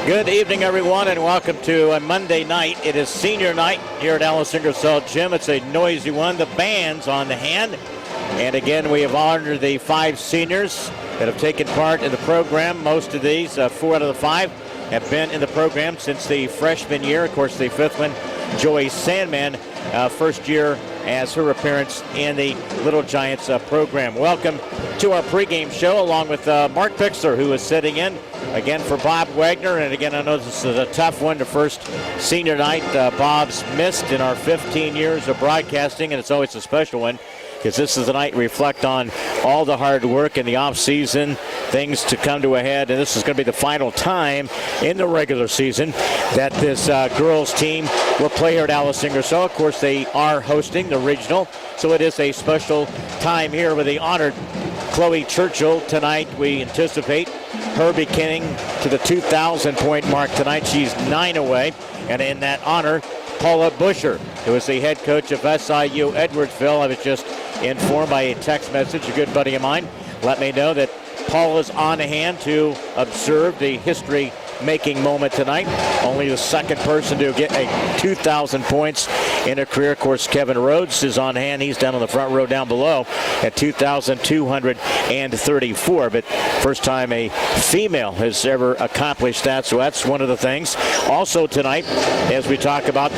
Good evening, everyone, and welcome to a Monday night. It is senior night here at Alice Ingersoll Gym. It's a noisy one. The band's on the hand. And again, we have honored the 5 seniors that have taken part in the program. Most of these, 4 out of the 5, have been in the program since the freshman year. Of course, the 5th one, Joey Sandman, first year as her appearance in the Little Giants program. Welcome to our pregame show along with Mark Bixler, who is sitting in again for Bob Wagner. And again, I know this is a tough one, the first senior night Bob's missed in our 15 years of broadcasting, and it's always a special one because this is the night we reflect on all the hard work in the off-season, things to come to a head, and this is going to be the final time in the regular season that this girls team will play here at Alice Ingersoll. Of course, they are hosting the regional, so it is a special time here with the honored Cloe Churchill. Tonight, we anticipate her beginning to the 2,000-point mark tonight. She's 9 away, and in that honor, Paula Busher, who is the head coach of SIU Edwardsville. I was just informed by a text message, a good buddy of mine, let me know that Paula's on hand to observe the history-making moment tonight. Only the second person to get a 2,000 points in a career. Of course, Kevin Rhodes is on hand. He's down on the front row down below at 2,234. But first time a female has ever accomplished that, so that's one of the things. Also tonight, as we talk about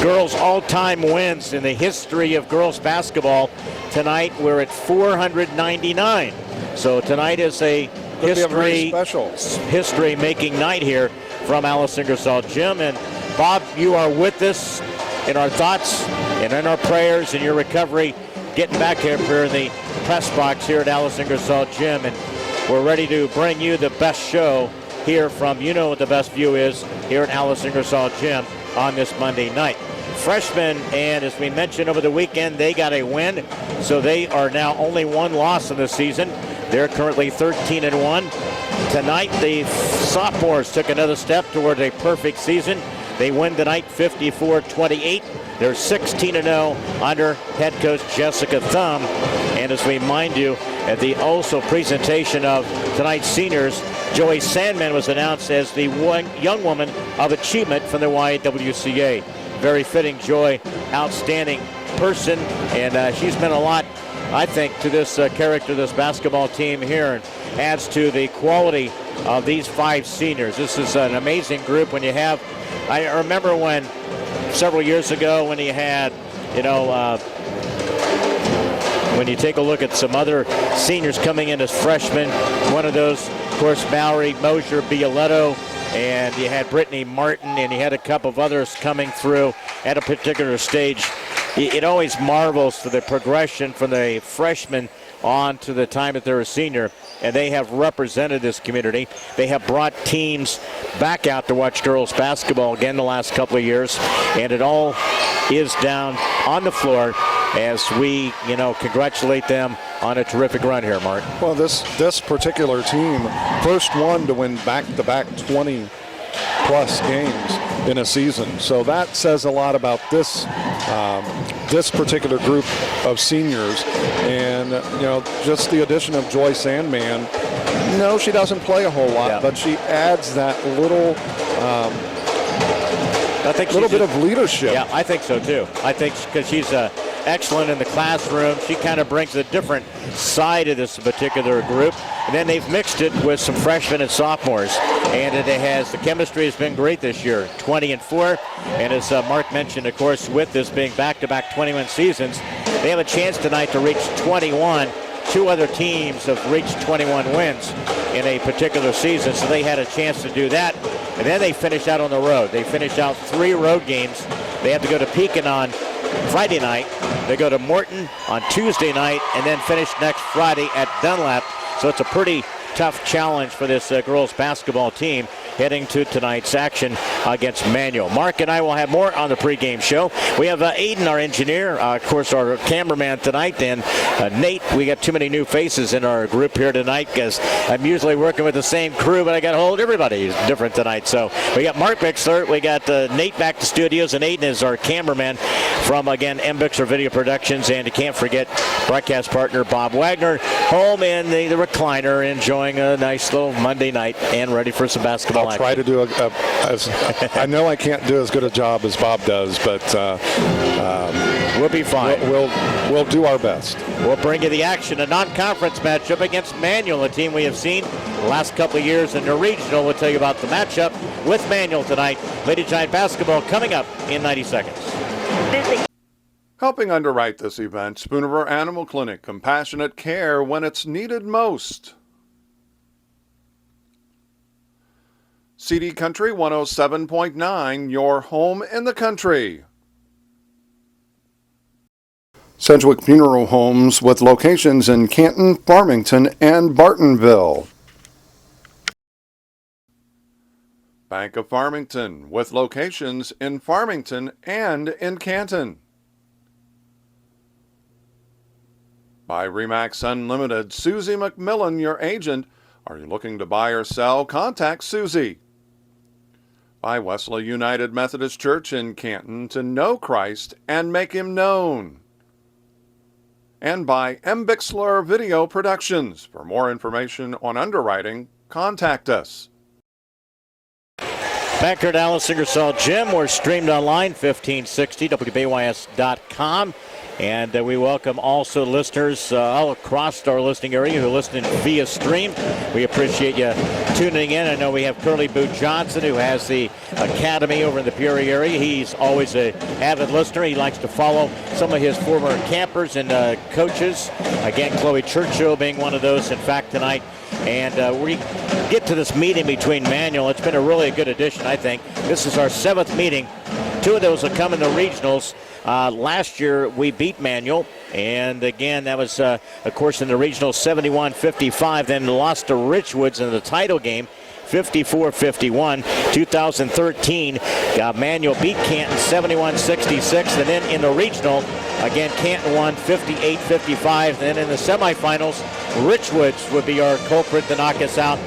girls' all-time wins in the history of girls basketball, tonight we're at 499. So tonight is a history-making night here from Alice Ingersoll Gym. And Bob, you are with us in our thoughts and in our prayers and your recovery, getting back here in the press box here at Alice Ingersoll Gym. And we're ready to bring you the best show here from, you know what the best view is, here at Alice Ingersoll Gym on this Monday night. Freshmen, and as we mentioned over the weekend, they got a win, so they are now only 1 loss in the season. They're currently 13-1. Tonight, the sophomores took another step toward a perfect season. They win tonight 54-28. They're 16-0 under head coach Jessica Thumb. And as we remind you, at the also presentation of tonight's seniors, Joey Sandman was announced as the Young Woman of Achievement from the YWCA. Very fitting. Joy, outstanding person, and she's meant a lot, I think, to this character, this basketball team here, and adds to the quality of these 5 seniors. This is an amazing group. When you have, I remember when several years ago when you had, when you take a look at some other seniors coming in as freshmen, one of those, of course, Mallory, Mosier, Bioletto, and you had Brittany Martin, and you had a couple of others coming through at a particular stage. It always marvels for the progression from the freshman on to the time that they're a senior, and they have represented this community. They have brought teams back out to watch girls basketball again the last couple of years, and it all is down on the floor as we, congratulate them on a terrific run here, Mark. Well, this particular team, first one to win back-to-back 20-plus games in a season. So that says a lot about this particular group of seniors. And, just the addition of Joy Sandman, no, she doesn't play a whole lot, but she adds that little bit of leadership. Yeah, I think so, too. I think because she's excellent in the classroom. She kind of brings a different side of this particular group. And then they've mixed it with some freshmen and sophomores. And the chemistry has been great this year, 20-4. And as Mark mentioned, of course, with this being back-to-back 21 seasons, they have a chance tonight to reach 21. 2 other teams have reached 21 wins in a particular season, so they had a chance to do that. And then they finish out on the road. They finish out 3 road games. They have to go to Pekin on Friday night. They go to Morton on Tuesday night and then finish next Friday at Dunlap. So it's a pretty tough challenge for this girls basketball team heading to tonight's action against Manual. Mark and I will have more on the pregame show. We have Aiden, our engineer, of course, our cameraman tonight, and Nate. We got too many new faces in our group here tonight because I'm usually working with the same crew, but I got to hold everybody is different tonight. So we got Mark Bixler, we got Nate back to studios, and Aiden is our cameraman from, again, M. Bixler Video Productions. And you can't forget broadcast partner Bob Wagner, home in the recliner, enjoying enjoying a nice little Monday night and ready for some basketball I'll try to do I know I can't do as good a job as Bob does, but we'll be fine. We'll do our best. We'll bring you the action, a non-conference matchup against Manual, a team we have seen the last couple of years in the regional. We'll tell you about the matchup with Manual tonight. Lady Giant basketball coming up in 90 seconds. Helping underwrite this event, Spoon River Animal Clinic, compassionate care when it's needed most. CD Country 107.9, your home in the country. Sedgwick Funeral Homes with locations in Canton, Farmington, and Bartonville. Bank of Farmington with locations in Farmington and in Canton. By Remax Unlimited, Susie McMillan, your agent. Are you looking to buy or sell? Contact Susie. By Wesley United Methodist Church in Canton, to know Christ and make him known. And by M. Bixler Video Productions. For more information on underwriting, contact us. Back here at Alice Ingersoll Gym, we're streamed online, 1560, WBAYS.com. And we welcome also listeners all across our listening area who are listening via stream. We appreciate you tuning in. I know we have Curly Boo Johnson, who has the academy over in the Peoria area. He's always an avid listener. He likes to follow some of his former campers and coaches. Again, Cloe Churchill being one of those, in fact, tonight. And we get to this meeting between Manual. It's been a really good addition, I think. This is our 7th meeting. 2 of those will come in the regionals. Last year we beat Manual, and again that was of course in the regional 71-55, then lost to Richwoods in the title game 54-51. 2013 Manual beat Canton 71-66, and then in the regional again Canton won 58-55, and then in the semifinals Richwoods would be our culprit to knock us out.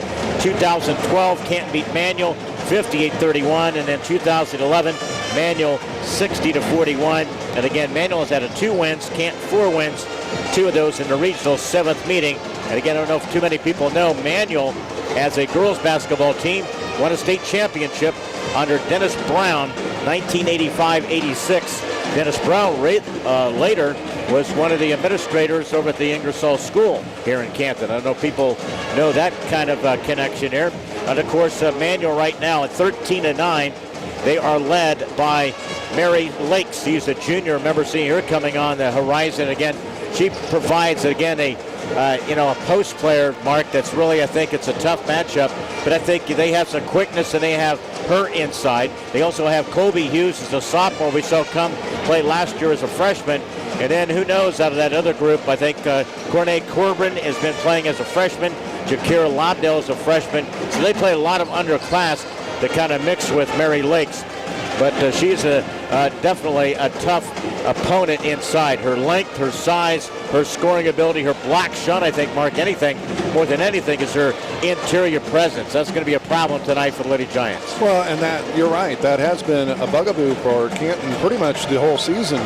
2012 Canton beat Manual 58-31, and then 2011 Manual 60-41. And again, Manual has had 2 wins, Canton 4 wins, 2 of those in the regional 7th meeting. And again, I don't know if too many people know, Manual, as a girls basketball team, won a state championship under Dennis Brown, 1985-86. Dennis Brown later was one of the administrators over at the Ingersoll School here in Canton. I don't know if people know that kind of connection there. And of course, Manual right now at 13-9. They are led by Mary Lakes. She's a junior. Remember seeing her coming on the horizon again. She provides again a post player, Mark. That's really, I think it's a tough matchup. But I think they have some quickness, and they have her inside. They also have Colby Hughes as a sophomore. We saw come play last year as a freshman. And then who knows out of that other group? I think Cornette Corbin has been playing as a freshman. Jakira Lobdell is a freshman. So they play a lot of underclass to kind of mix with Mary Lakes. But she's definitely a tough opponent inside. Her length, her size, her scoring ability, her block shot, I think, Mark, more than anything, is her interior presence. That's going to be a problem tonight for the Lady Giants. Well, and that you're right. That has been a bugaboo for Canton pretty much the whole season.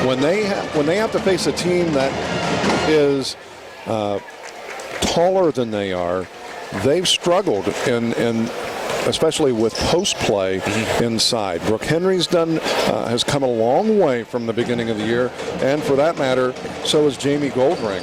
When they have to face a team that is taller than they are, they've struggled in especially with post play inside. Brooke Henry's has come a long way from the beginning of the year, and for that matter, so has Jamie Goldring.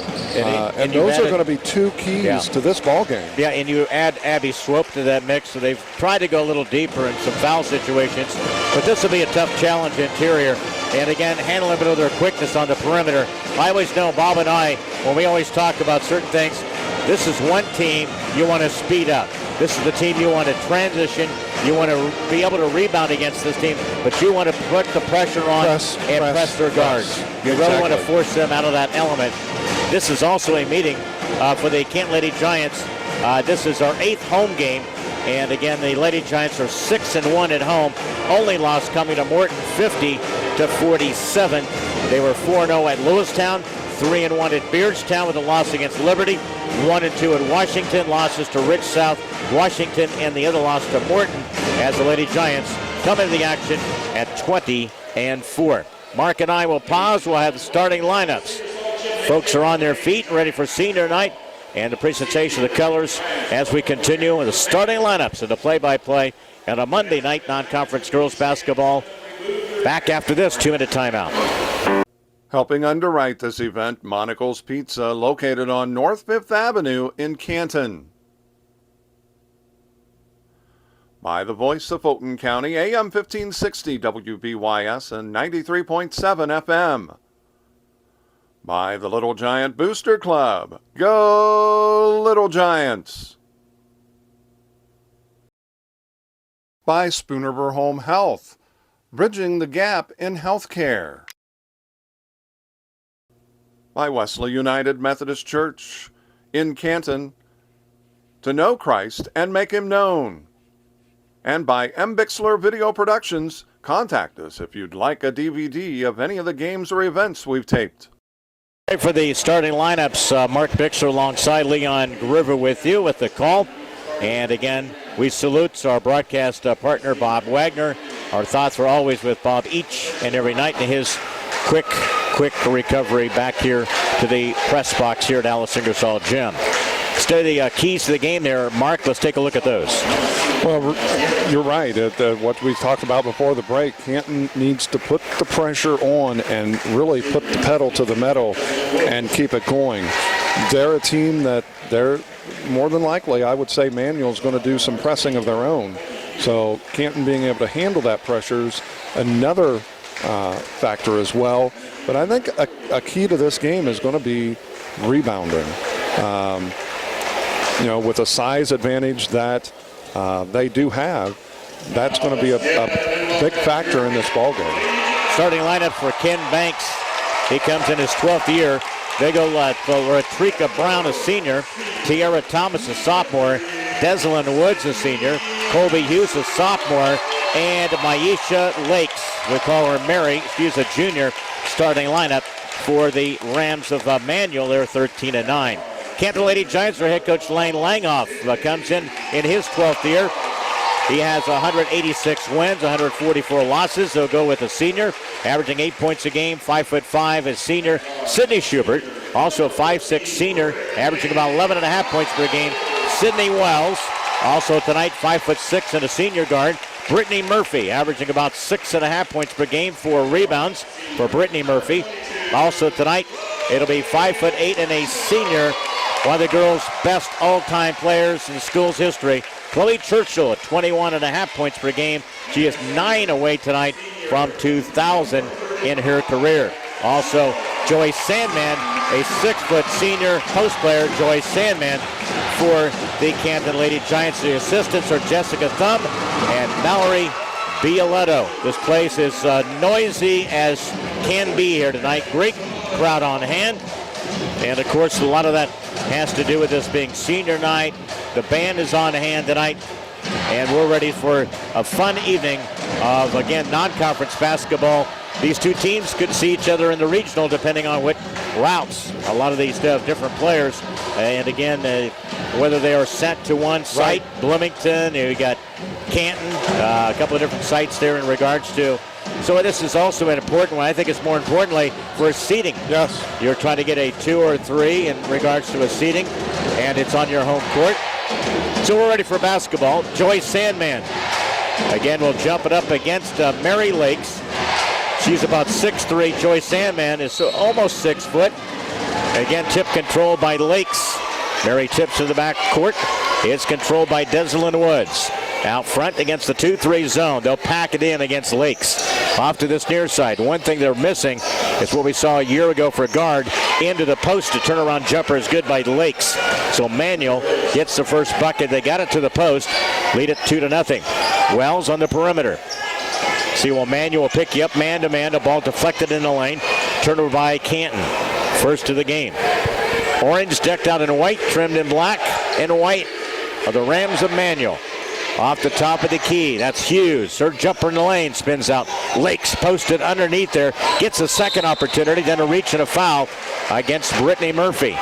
And those are going to be 2 keys to this ball game. Yeah, and you add Abby Swope to that mix, so they've tried to go a little deeper in some foul situations, but this will be a tough challenge interior. And again, handling it with their quickness on the perimeter. I always know, Bob and I, when we always talk about certain things, this is one team you want to speed up. This is the team you want to transition. You want to be able to rebound against this team, but you want to put the pressure on and press their guards. You really want to force them out of that element. This is also a meeting for the Canton Lady Giants. This is our 8th home game. And again, the Lady Giants are 6-1 at home. Only loss coming to Morton, 50-47. They were 4-0 at Lewistown, 3-1 at Beardstown with a loss against Liberty, 1-2 at Washington, losses to Rich South, Washington, and the other loss to Morton, as the Lady Giants come into the action at 20-4. Mark and I will pause. We'll have the starting lineups. Folks are on their feet and ready for senior night. and the presentation of the colors as we continue with the starting lineups and the play-by-play on a Monday night non-conference girls basketball. Back after this 2-minute timeout. Helping underwrite this event, Monocle's Pizza, located on North 5th Avenue in Canton. By the voice of Fulton County, AM 1560 WBYS and 93.7 FM. By the Little Giant Booster Club. Go Little Giants! By Spoonerver Home Health, bridging the gap in healthcare. By Wesley United Methodist Church in Canton, to know Christ and make him known. And by M. Bixler Video Productions, contact us if you'd like a DVD of any of the games or events we've taped. For the starting lineups, Mark Bixler alongside Leon Groover with you with the call. And again, we salute our broadcast partner, Bob Wagner. Our thoughts are always with Bob each and every night in his quick recovery back here to the press box here at Alice Ingersoll Gym. Stay the keys to the game there. Mark, let's take a look at those. Well, you're right. What we talked about before the break, Canton needs to put the pressure on and really put the pedal to the metal and keep it going. They're a team that they're more than likely, I would say, Manual's going to do some pressing of their own. So Canton being able to handle that pressure is another factor as well. But I think a key to this game is going to be rebounding. With a size advantage that they do have, that's going to be a big factor in this ball game. Starting lineup for Ken Banks. He comes in his 12th year. They go for Latrika Brown, a senior. Tiara Thomas, a sophomore. Deslyn Woods, a senior. Colby Hughes, a sophomore. And Maisha Lakes, we call her Mary. She's a junior. Starting lineup for the Rams of Manual. They're 13-9. Canton Lady Giants, their head coach Lane Langhoff comes in his 12th year. He has 186 wins, 144 losses. They'll go with a senior, averaging 8 points a game, 5'5", as senior. Sydney Schubert, also a 5'6" senior, averaging about 11.5 points per game. Sydney Wells, also tonight, 5'6" and a senior guard. Brittany Murphy, averaging about 6.5 points per game, 4 rebounds for Brittany Murphy. Also tonight, it'll be 5'8" and a senior. One of the girls' best all-time players in school's history, Cloe Churchill at 21.5 points per game. She is 9 away tonight from 2,000 in her career. Also, Joyce Sandman, a 6-foot senior post player, Joyce Sandman, for the Canton Lady Giants. The assistants are Jessica Thumb and Mallory Bioletto. This place is noisy as can be here tonight. Great crowd on hand. And, of course, a lot of that has to do with this being senior night. The band is on hand tonight, and we're ready for a fun evening of, again, non-conference basketball. These two teams could see each other in the regional depending on what routes. A lot of these have different players. And, again, whether they are sent to one site, right. Bloomington, you got Canton, a couple of different sites there in regards to. So this is also an important one. I think it's more importantly for seeding. Yes. You're trying to get a 2 or 3 in regards to a seeding, and it's on your home court. So we're ready for basketball. Joyce Sandman, again, will jump it up against Mary Lakes. She's about 6'3". Joyce Sandman is almost 6 foot. Again, tip controlled by Lakes. Mary tips to the back court. It's controlled by Deslyn Woods. Out front against the 2-3 zone. They'll pack it in against Lakes. Off to this near side. One thing they're missing is what we saw a year ago for guard. Into the post. To turnaround jumper is good by Lakes. So Manual gets the first bucket. They got it to the post. Lead it 2-0. Wells on the perimeter. See, well, Manual will pick you up man-to-man. The ball deflected in the lane. Turnover by Canton. First of the game. Orange decked out in white, trimmed in black and white are the Rams of Manual. Off the top of the key, that's Hughes. Her jumper in the lane spins out. Lakes posted underneath there. Gets a second opportunity, then a reach and a foul against Brittany Murphy.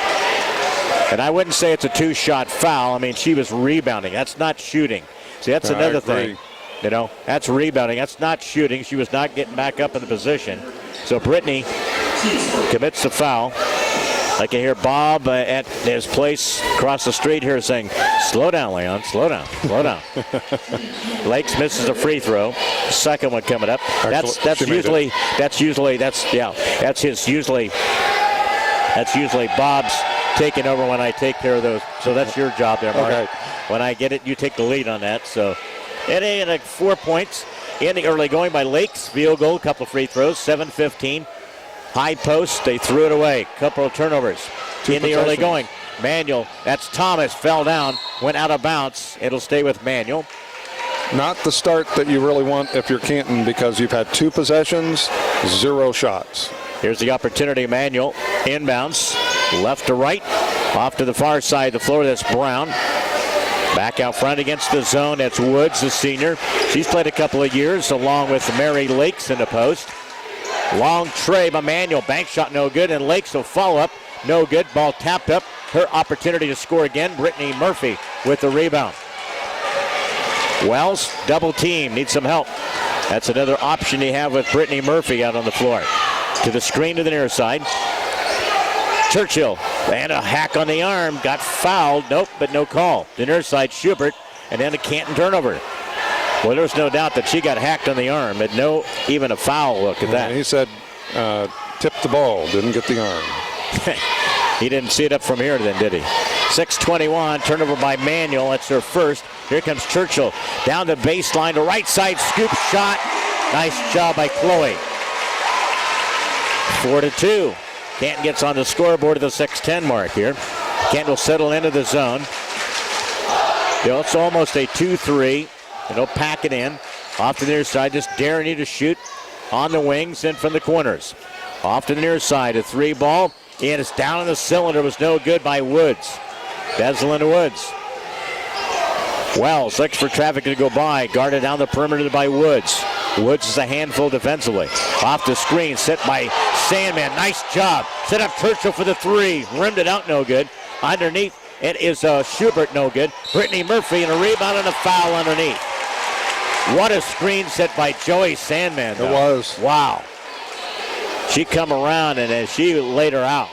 And I wouldn't say it's a 2-shot foul. I mean, she was rebounding. That's not shooting. See, that's another thing. You know, that's rebounding. That's not shooting. She was not getting back up in the position. So Brittany commits the foul. I can hear Bob at his place across the street here saying, slow down, Leon, slow down, slow down. Lakes misses a free throw. Second one coming up. That's usually Bob's taking over when I take care of those. So that's your job there, Mark. Okay. When I get it, you take the lead on that. So it ain't like 4 points in the early going by Lakes. Field goal, couple of free throws, 7-15. High post, they threw it away. Couple of turnovers in the early going. Manual, that's Thomas, fell down, went out of bounds. It'll stay with Manual. Not the start that you really want if you're Canton, because you've had 2 possessions, 0 shots. Here's the opportunity, Manual, inbounds, left to right, off to the far side of the floor, that's Brown. Back out front against the zone, that's Woods, the senior. She's played a couple of years along with Mary Lakes in the post. Long tray by Manual, bank shot no good, and Lakes will follow up, no good. Ball tapped up, her opportunity to score again. Brittany Murphy with the rebound. Wells, double team, needs some help. That's another option you have with Brittany Murphy out on the floor. To the screen to the near side. Churchill, and a hack on the arm, got fouled, nope, but no call. The near side, Schubert, and then a Canton turnover. Well, there's no doubt that she got hacked on the arm, but no even a foul. Look at that. He said, tip the ball, didn't get the arm. He didn't see it up from here then, did he? 6:21, turnover by Manual. That's her first. Here comes Churchill. Down the baseline, the right side, scoop shot. Nice job by Chloe. 4-2. Canton gets on the scoreboard at the 6:10 mark here. Canton will settle into the zone. It's almost a 2-3. They'll pack it in. Off to the near side, just daring you to shoot on the wings and from the corners. Off to the near side, a 3 ball. And it's down in the cylinder, was no good by Woods. Deslin Woods. Wells looks for traffic to go by. Guarded down the perimeter by Woods. Woods is a handful defensively. Off the screen, set by Sandman. Nice job. Set up Churchill for the 3. Rimmed it out, no good. Underneath, it is Schubert, no good. Brittany Murphy, and a rebound and a foul underneath. What a screen set by Joey Sandman, though. It was. Wow. She come around, and she laid her out.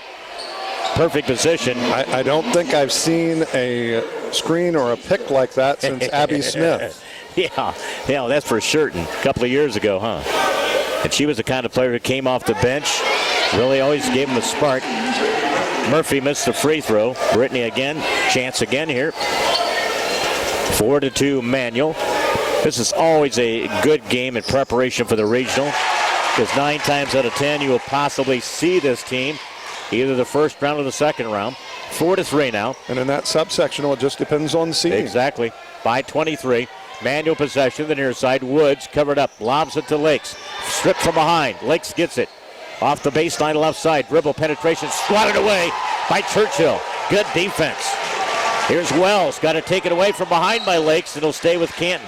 Perfect position. I don't think I've seen a screen or a pick like that since Abby Smith. Yeah, that's for certain. A couple of years ago, huh? And she was the kind of player who came off the bench, really always gave him a spark. Murphy missed the free throw. Brittany again, chance again here. 4-2 Manual. This is always a good game in preparation for the regional, because 9 times out of 10 you will possibly see this team either the first round or the second round. 4-3 now. And in that subsectional, it just depends on seeding. Exactly. By 23. Manual possession, the near side. Woods covered up, lobs it to Lakes. Stripped from behind. Lakes gets it. Off the baseline left side. Dribble penetration, swatted away by Churchill. Good defense. Here's Wells. Got to take it away from behind by Lakes. It'll stay with Canton.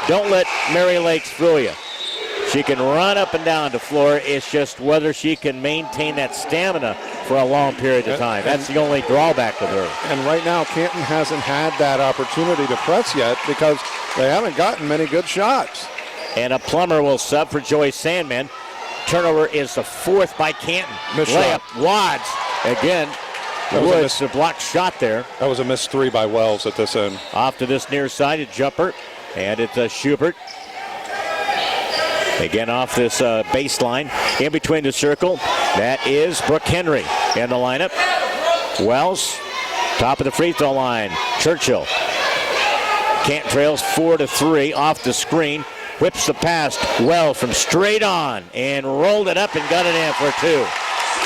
Don't let Mary Lakes fool you. She can run up and down the floor. It's just whether she can maintain that stamina for a long period of time. That's the only drawback with her. And right now, Canton hasn't had that opportunity to press yet because they haven't gotten many good shots. And a Plummer will sub for Joy Sandman. Turnover is the 4th by Canton. Layup, Wads. Again, Woods, a blocked shot there. That was a missed 3 by Wells at this end. Off to this near side, a jumper. And it's Schubert. Again off this baseline. In between the circle, that is Brooke Henry in the lineup. Wells, top of the free throw line. Churchill. Canton trails 4-3 off the screen. Whips the pass. Wells from straight on and rolled it up and got it in for 2.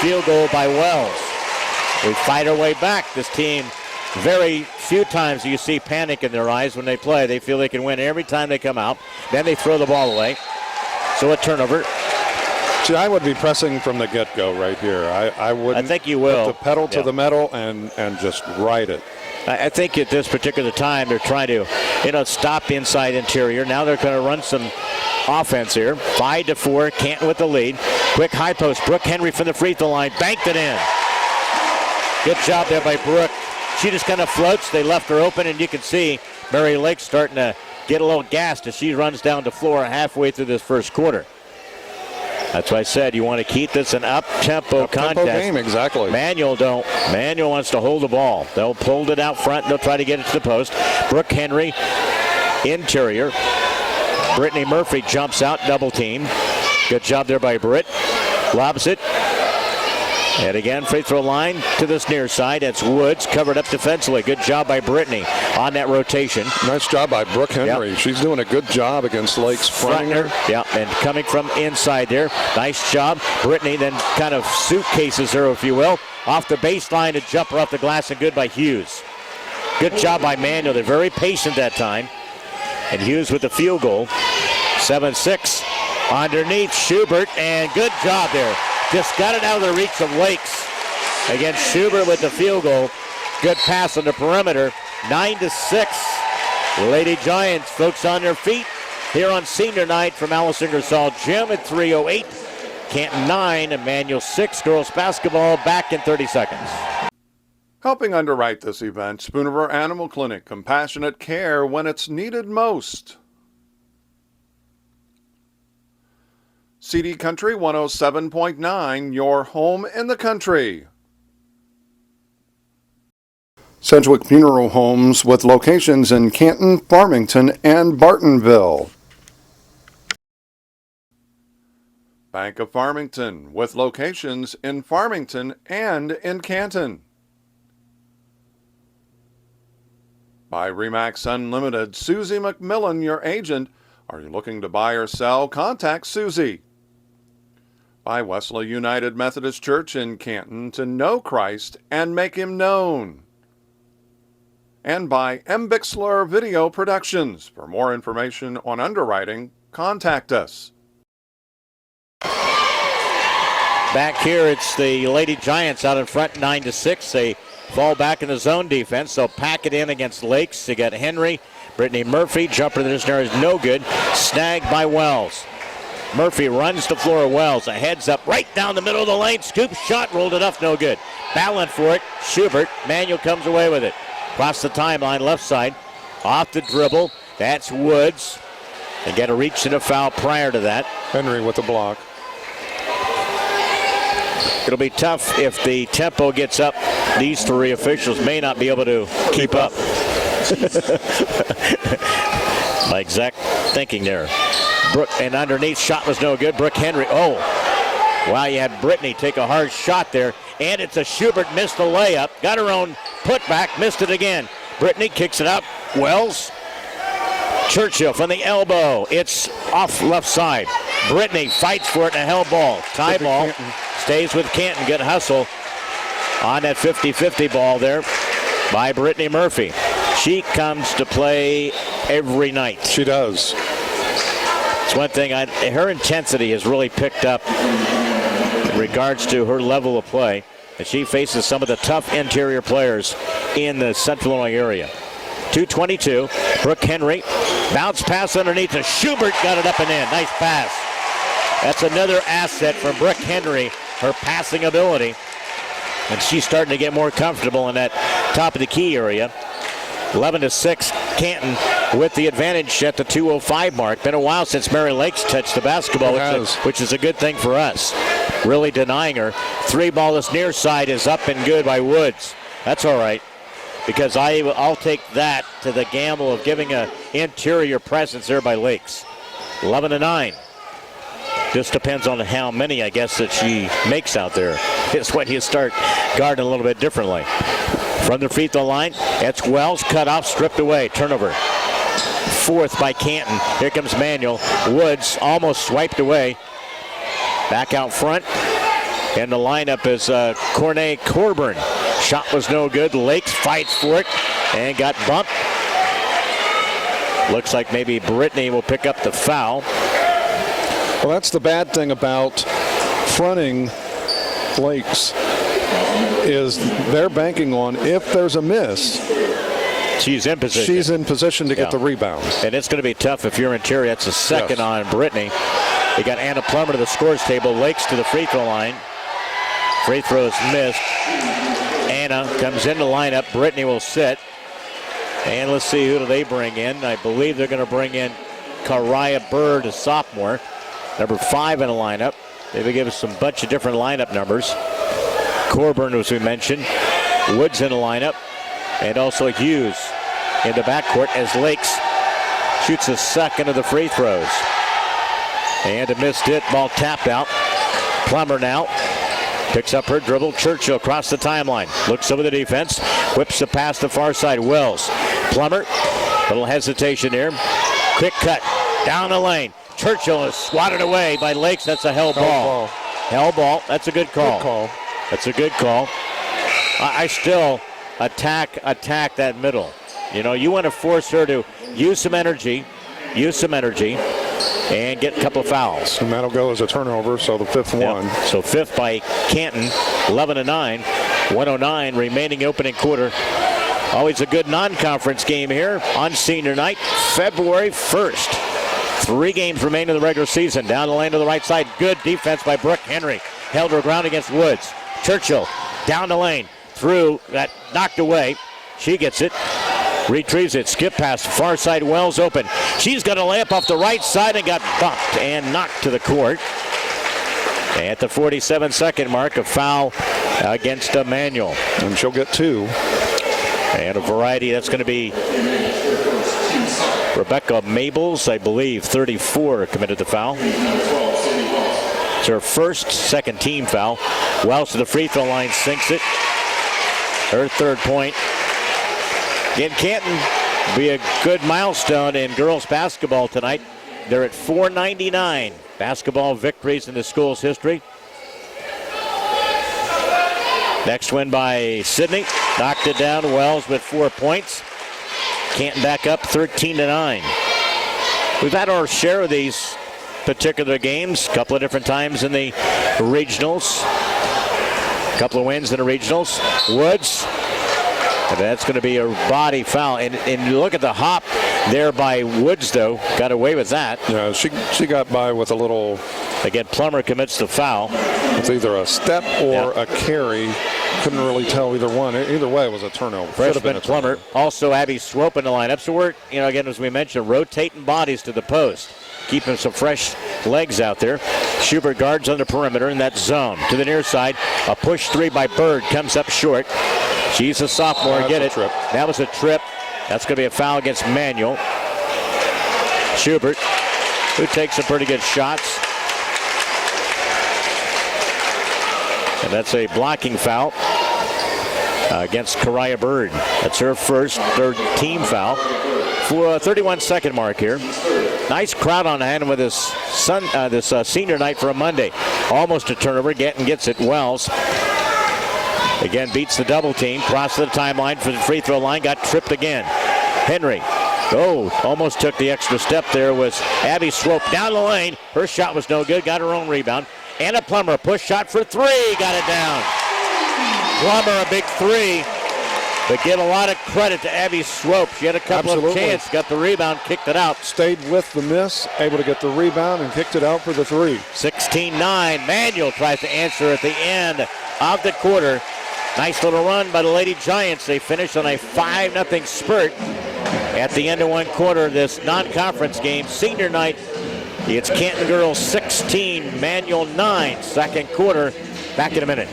Field goal by Wells. We fight our way back. This team, very few times do you see panic in their eyes when they play. They feel they can win every time they come out. Then they throw the ball away. So a turnover. See, I would be pressing from the get-go right here. I wouldn't. I think you will. Put the pedal to the metal and just ride it. I think at this particular time they're trying to, stop inside interior. Now they're going to run some offense here. 5-4, Canton with the lead. Quick high post. Brooke Henry from the free throw line. Banked it in. Good job there by Brooke. She just kind of floats. They left her open, and you can see Mary Lake starting to get a little gassed as she runs down the floor halfway through this first quarter. That's why I said you want to keep this an up-tempo contest. Game, exactly. Manual don't. Manual wants to hold the ball. They'll hold it out front. They'll try to get it to the post. Brooke Henry, interior. Brittany Murphy jumps out, double team. Good job there by Britt. Lobs it. And again, free throw line to this near side. That's Woods covered up defensively. Good job by Brittany on that rotation. Nice job by Brooke Henry. Yep. She's doing a good job against Lakes fronting her. Yeah, and coming from inside there. Nice job. Brittany then kind of suitcases her, if you will, off the baseline, a jumper off the glass, and good by Hughes. Good job by Manuel. They're very patient that time. And Hughes with the field goal. 7-6 underneath Schubert, and good job there. Just got it out of the reach of Lakes. Again, Schubert with the field goal. Good pass on the perimeter. 9-6. Lady Giants, folks on their feet here on senior night from Alice Ingersoll Gym at 3:08. Canton 9, Emmanuel 6. Girls basketball back in 30 seconds. Helping underwrite this event, Spoon River Animal Clinic, compassionate care when it's needed most. CD Country 107.9, your home in the country. Sedgwick Funeral Homes with locations in Canton, Farmington, and Bartonville. Bank of Farmington with locations in Farmington and in Canton. By RE/MAX Unlimited, Susie McMillan, your agent. Are you looking to buy or sell? Contact Susie. By Wesley United Methodist Church in Canton, to know Christ and make him known. And by M. Bixler Video Productions. For more information on underwriting, contact us. Back here, it's the Lady Giants out in front, 9-6. They fall back in the zone defense. They'll pack it in against Lakes. They got Henry, Brittany Murphy. Jumper this there is no good. Snagged by Wells. Murphy runs the floor of Wells. A heads up right down the middle of the lane. Scoop shot, rolled it up, no good. Battling for it, Schubert. Manuel comes away with it. Across the timeline, left side. Off the dribble. That's Woods. They got to reach to the foul prior to that. Henry with the block. It'll be tough if the tempo gets up. These three officials may not be able to keep up. My exact thinking there. Brooke, and underneath, shot was no good. Brooke Henry, oh. Wow, you had Brittany take a hard shot there. And it's a Schubert, missed the layup. Got her own putback, missed it again. Brittany kicks it up. Wells. Churchill from the elbow. It's off left side. Brittany fights for it in a hell ball. Tie ball. Stays with Canton. Good hustle on that 50-50 ball there by Brittany Murphy. She comes to play every night. She does. It's one thing, her intensity has really picked up in regards to her level of play. And she faces some of the tough interior players in the Central Illinois area. 2:22. Brooke Henry. Bounce pass underneath to Schubert. Got it up and in. Nice pass. That's another asset from Brooke Henry, her passing ability. And she's starting to get more comfortable in that top of the key area. 11-6, Canton with the advantage at the 2:05 mark. Been a while since Mary Lakes touched the basketball, which is a good thing for us. Really denying her. Three ball this near side is up and good by Woods. That's all right, because I'll take that to the gamble of giving an interior presence there by Lakes. 11-9. Just depends on how many, I guess, that she makes out there. Is when you start guarding a little bit differently. From the free throw line, that's Wells, cut off, stripped away, turnover. Fourth by Canton. Here comes Manuel. Woods almost swiped away. Back out front. And the lineup is Cornet Corburn. Shot was no good. Lakes fights for it and got bumped. Looks like maybe Brittany will pick up the foul. Well, that's the bad thing about fronting Lakes, is they're banking on if there's a miss, she's in position. She's in position to get the rebound. And it's going to be tough if you're interior. That's a second on Brittany. They got Anna Plummer to the scores table. Lakes to the free throw line. Free throw is missed. Anna comes in the lineup. Brittany will sit. And let's see, who do they bring in? I believe they're going to bring in Kariah Bird, a sophomore. Number 5 in the lineup. They give us some bunch of different lineup numbers. Coburn, as we mentioned. Woods in the lineup. And also Hughes in the backcourt as Lakes shoots a second of the free throws. And a missed it. Ball tapped out. Plummer now picks up her dribble. Churchill across the timeline. Looks over the defense. Whips the pass to far side. Wells. Plummer. Little hesitation here. Quick cut. Down the lane. Churchill is swatted away by Lakes. That's a hell ball. Hell ball. That's a good call. Good call. That's a good call. I still attack that middle. You know, you want to force her to use some energy, and get a couple of fouls. And that'll go as a turnover, so the fifth one. So fifth by Canton, 11-9, 1:09 remaining opening quarter. Always a good non-conference game here on senior night, February 1st. 3 games remain in the regular season. Down the lane to the right side, good defense by Brooke Henry. Held her ground against Woods. Churchill down the lane, through, that knocked away. She gets it. Retrieves it, skip pass, far side, Wells open. She's got a layup off the right side and got bumped and knocked to the court. At the 47-second mark, a foul against Manual. And she'll get 2. And a variety, that's going to be Rebecca Mabels, I believe, 34 committed the foul. It's her first second team foul. Wells to the free throw line, sinks it. Her third point. In Canton, be a good milestone in girls basketball tonight. They're at 499 basketball victories in the school's history. Next win by Sydney. Knocked it down. Wells with 4 points. Canton back up 13-9. We've had our share of these particular games. A couple of different times in the regionals. A couple of wins in the regionals. Woods. And that's going to be a body foul. And you look at the hop there by Woods, though. Got away with that. Yeah, she got by with a little. Again, Plummer commits the foul. It's either a step or a carry. Couldn't really tell either one. Either way, it was a turnover. Freshman Plummer. Also, Abby Swope in the lineup. So we're, again, as we mentioned, rotating bodies to the post. Keeping some fresh legs out there. Schubert guards on the perimeter in that zone. To the near side, a push 3 by Bird comes up short. She's a sophomore. Get it. Trip. That was a trip. That's going to be a foul against Manual. Schubert, who takes some pretty good shots. And that's a blocking foul against Kariah Bird. That's her third team foul. For a 31-second mark here. Nice crowd on hand with this senior night for a Monday. Almost a turnover. Gets it. Wells. Again, beats the double team. Cross the timeline for the free throw line. Got tripped again. Henry. Almost took the extra step there was Abby Swope down the lane. Her shot was no good. Got her own rebound. Anna Plummer, push shot for 3. Got it down. Plummer, a big 3. But give a lot of credit to Abby Swope. She had a couple of chances. Got the rebound, kicked it out. Stayed with the miss, able to get the rebound, and kicked it out for the 3. 16-9. Manual tries to answer at the end of the quarter. Nice little run by the Lady Giants. They finish on a 5-0 spurt at the end of one quarter of this non-conference game. Senior night, it's Canton girls 16, Manual 9. Second quarter, back in a minute.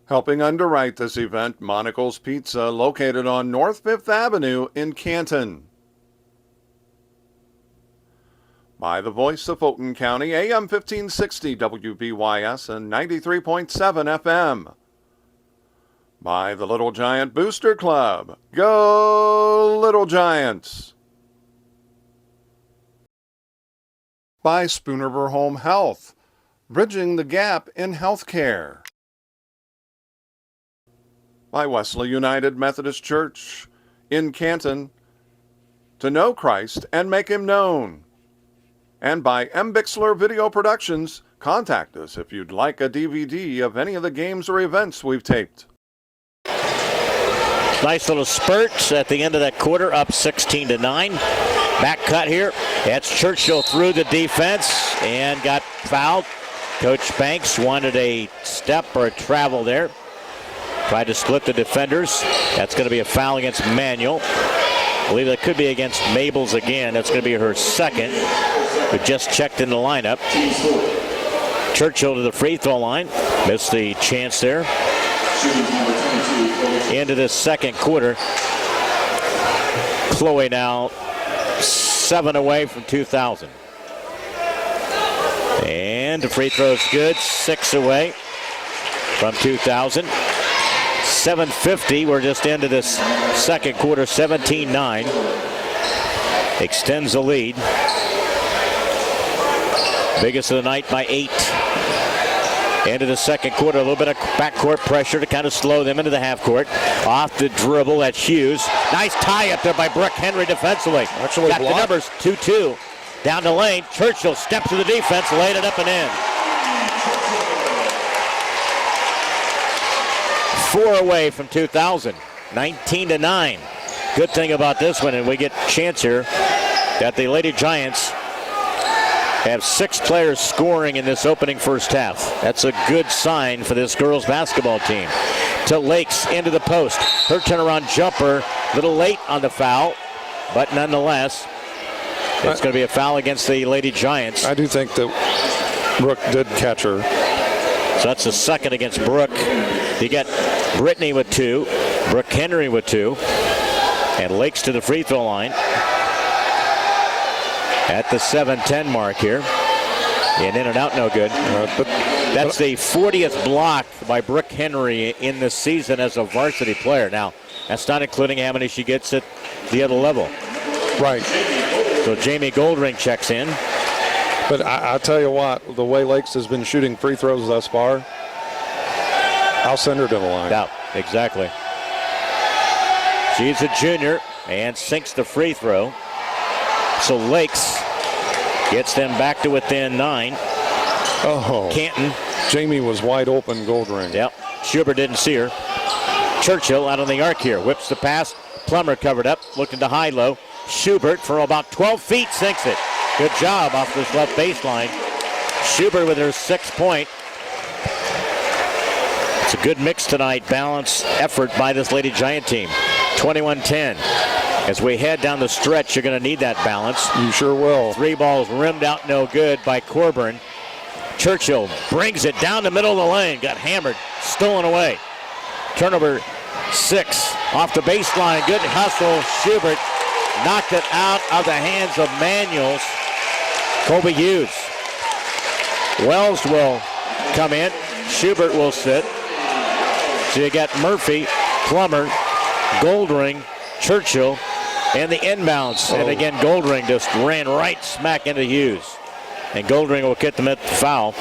Helping underwrite this event, Monocle's Pizza, located on North 5th Avenue in Canton. By the voice of Fulton County, AM 1560 WBYS and 93.7 FM. By the Little Giant Booster Club. Go Little Giants! By Spoonerver Home Health, bridging the gap in healthcare. By Wesley United Methodist Church in Canton, to know Christ and make him known. And by M. Bixler Video Productions, contact us if you'd like a DVD of any of the games or events we've taped. Nice little spurts at the end of that quarter, up 16-9. Back cut here. That's Churchill through the defense and got fouled. Coach Banks wanted a step or a travel there. Tried to split the defenders. That's going to be a foul against Manual. I believe that could be against Mabels again. That's going to be her second. But just checked in the lineup. Churchill to the free throw line. Missed the chance there. Into this second quarter. Cloe now 7 away from 2,000. And the free throw's good. 6 away from 2,000. 7:50. We're just into this second quarter. 17-9. Extends the lead. Biggest of the night by 8. Into the second quarter, a little bit of backcourt pressure to kind of slow them into the half court. Off the dribble, that's Hughes. Nice tie up there by Brooke Henry defensively. Actually got blocked. the numbers, 2-2. Down the lane, Churchill steps to the defense, laid it up and in. 4 away from 2,000, 19-9. Good thing about this one, and we get a chance here, that the Lady Giants have 6 players scoring in this opening first half. That's a good sign for this girls basketball team. To Lakes into the post. Her turnaround jumper, a little late on the foul, but nonetheless, it's going to be a foul against the Lady Giants. I do think that Brooke did catch her. So that's the second against Brooke. You got Brittany with 2, Brooke Henry with 2, and Lakes to the free throw line. At the 7-10 mark here. And in and out, no good. That's the 40th block by Brooke Henry in the season as a varsity player. Now, that's not including how many she gets at the other level. Right. So Jamie Goldring checks in. But I tell you what, the way Lakes has been shooting free throws thus far, I'll send her to the line. Yeah, exactly. She's a junior and sinks the free throw. So Lakes gets them back to within 9. Oh. Canton. Jamie was wide open, Goldring. Yep. Schubert didn't see her. Churchill out on the arc here. Whips the pass. Plummer covered up. Looking to high-low. Schubert from about 12 feet sinks it. Good job off this left baseline. Schubert with her 6th point. It's a good mix tonight. Balanced effort by this Lady Giant team. 21-10. As we head down the stretch, you're going to need that balance. You sure will. 3 balls rimmed out, no good by Coburn. Churchill brings it down the middle of the lane. Got hammered, stolen away. Turnover 6 off the baseline. Good hustle. Schubert knocked it out of the hands of Manuels. Colby Hughes. Wells will come in. Schubert will sit. So you got Murphy, Plummer, Goldring, Churchill, and the inbounds. And again, Goldring just ran right smack into Hughes. And Goldring will get them at the foul.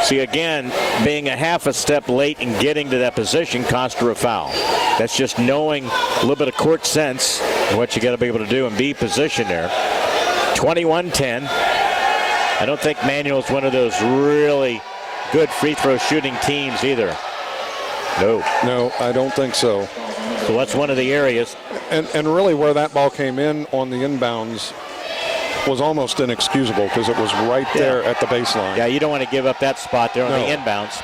See, again, being a half a step late in getting to that position cost her a foul. That's just knowing a little bit of court sense and what you got to be able to do and be positioned there. 21-10. I don't think Manuel's one of those really good free throw shooting teams either. No, I don't think so. So that's one of the areas. And really where that ball came in on the inbounds was almost inexcusable because it was right there at the baseline. Yeah, you don't want to give up that spot there on the inbounds.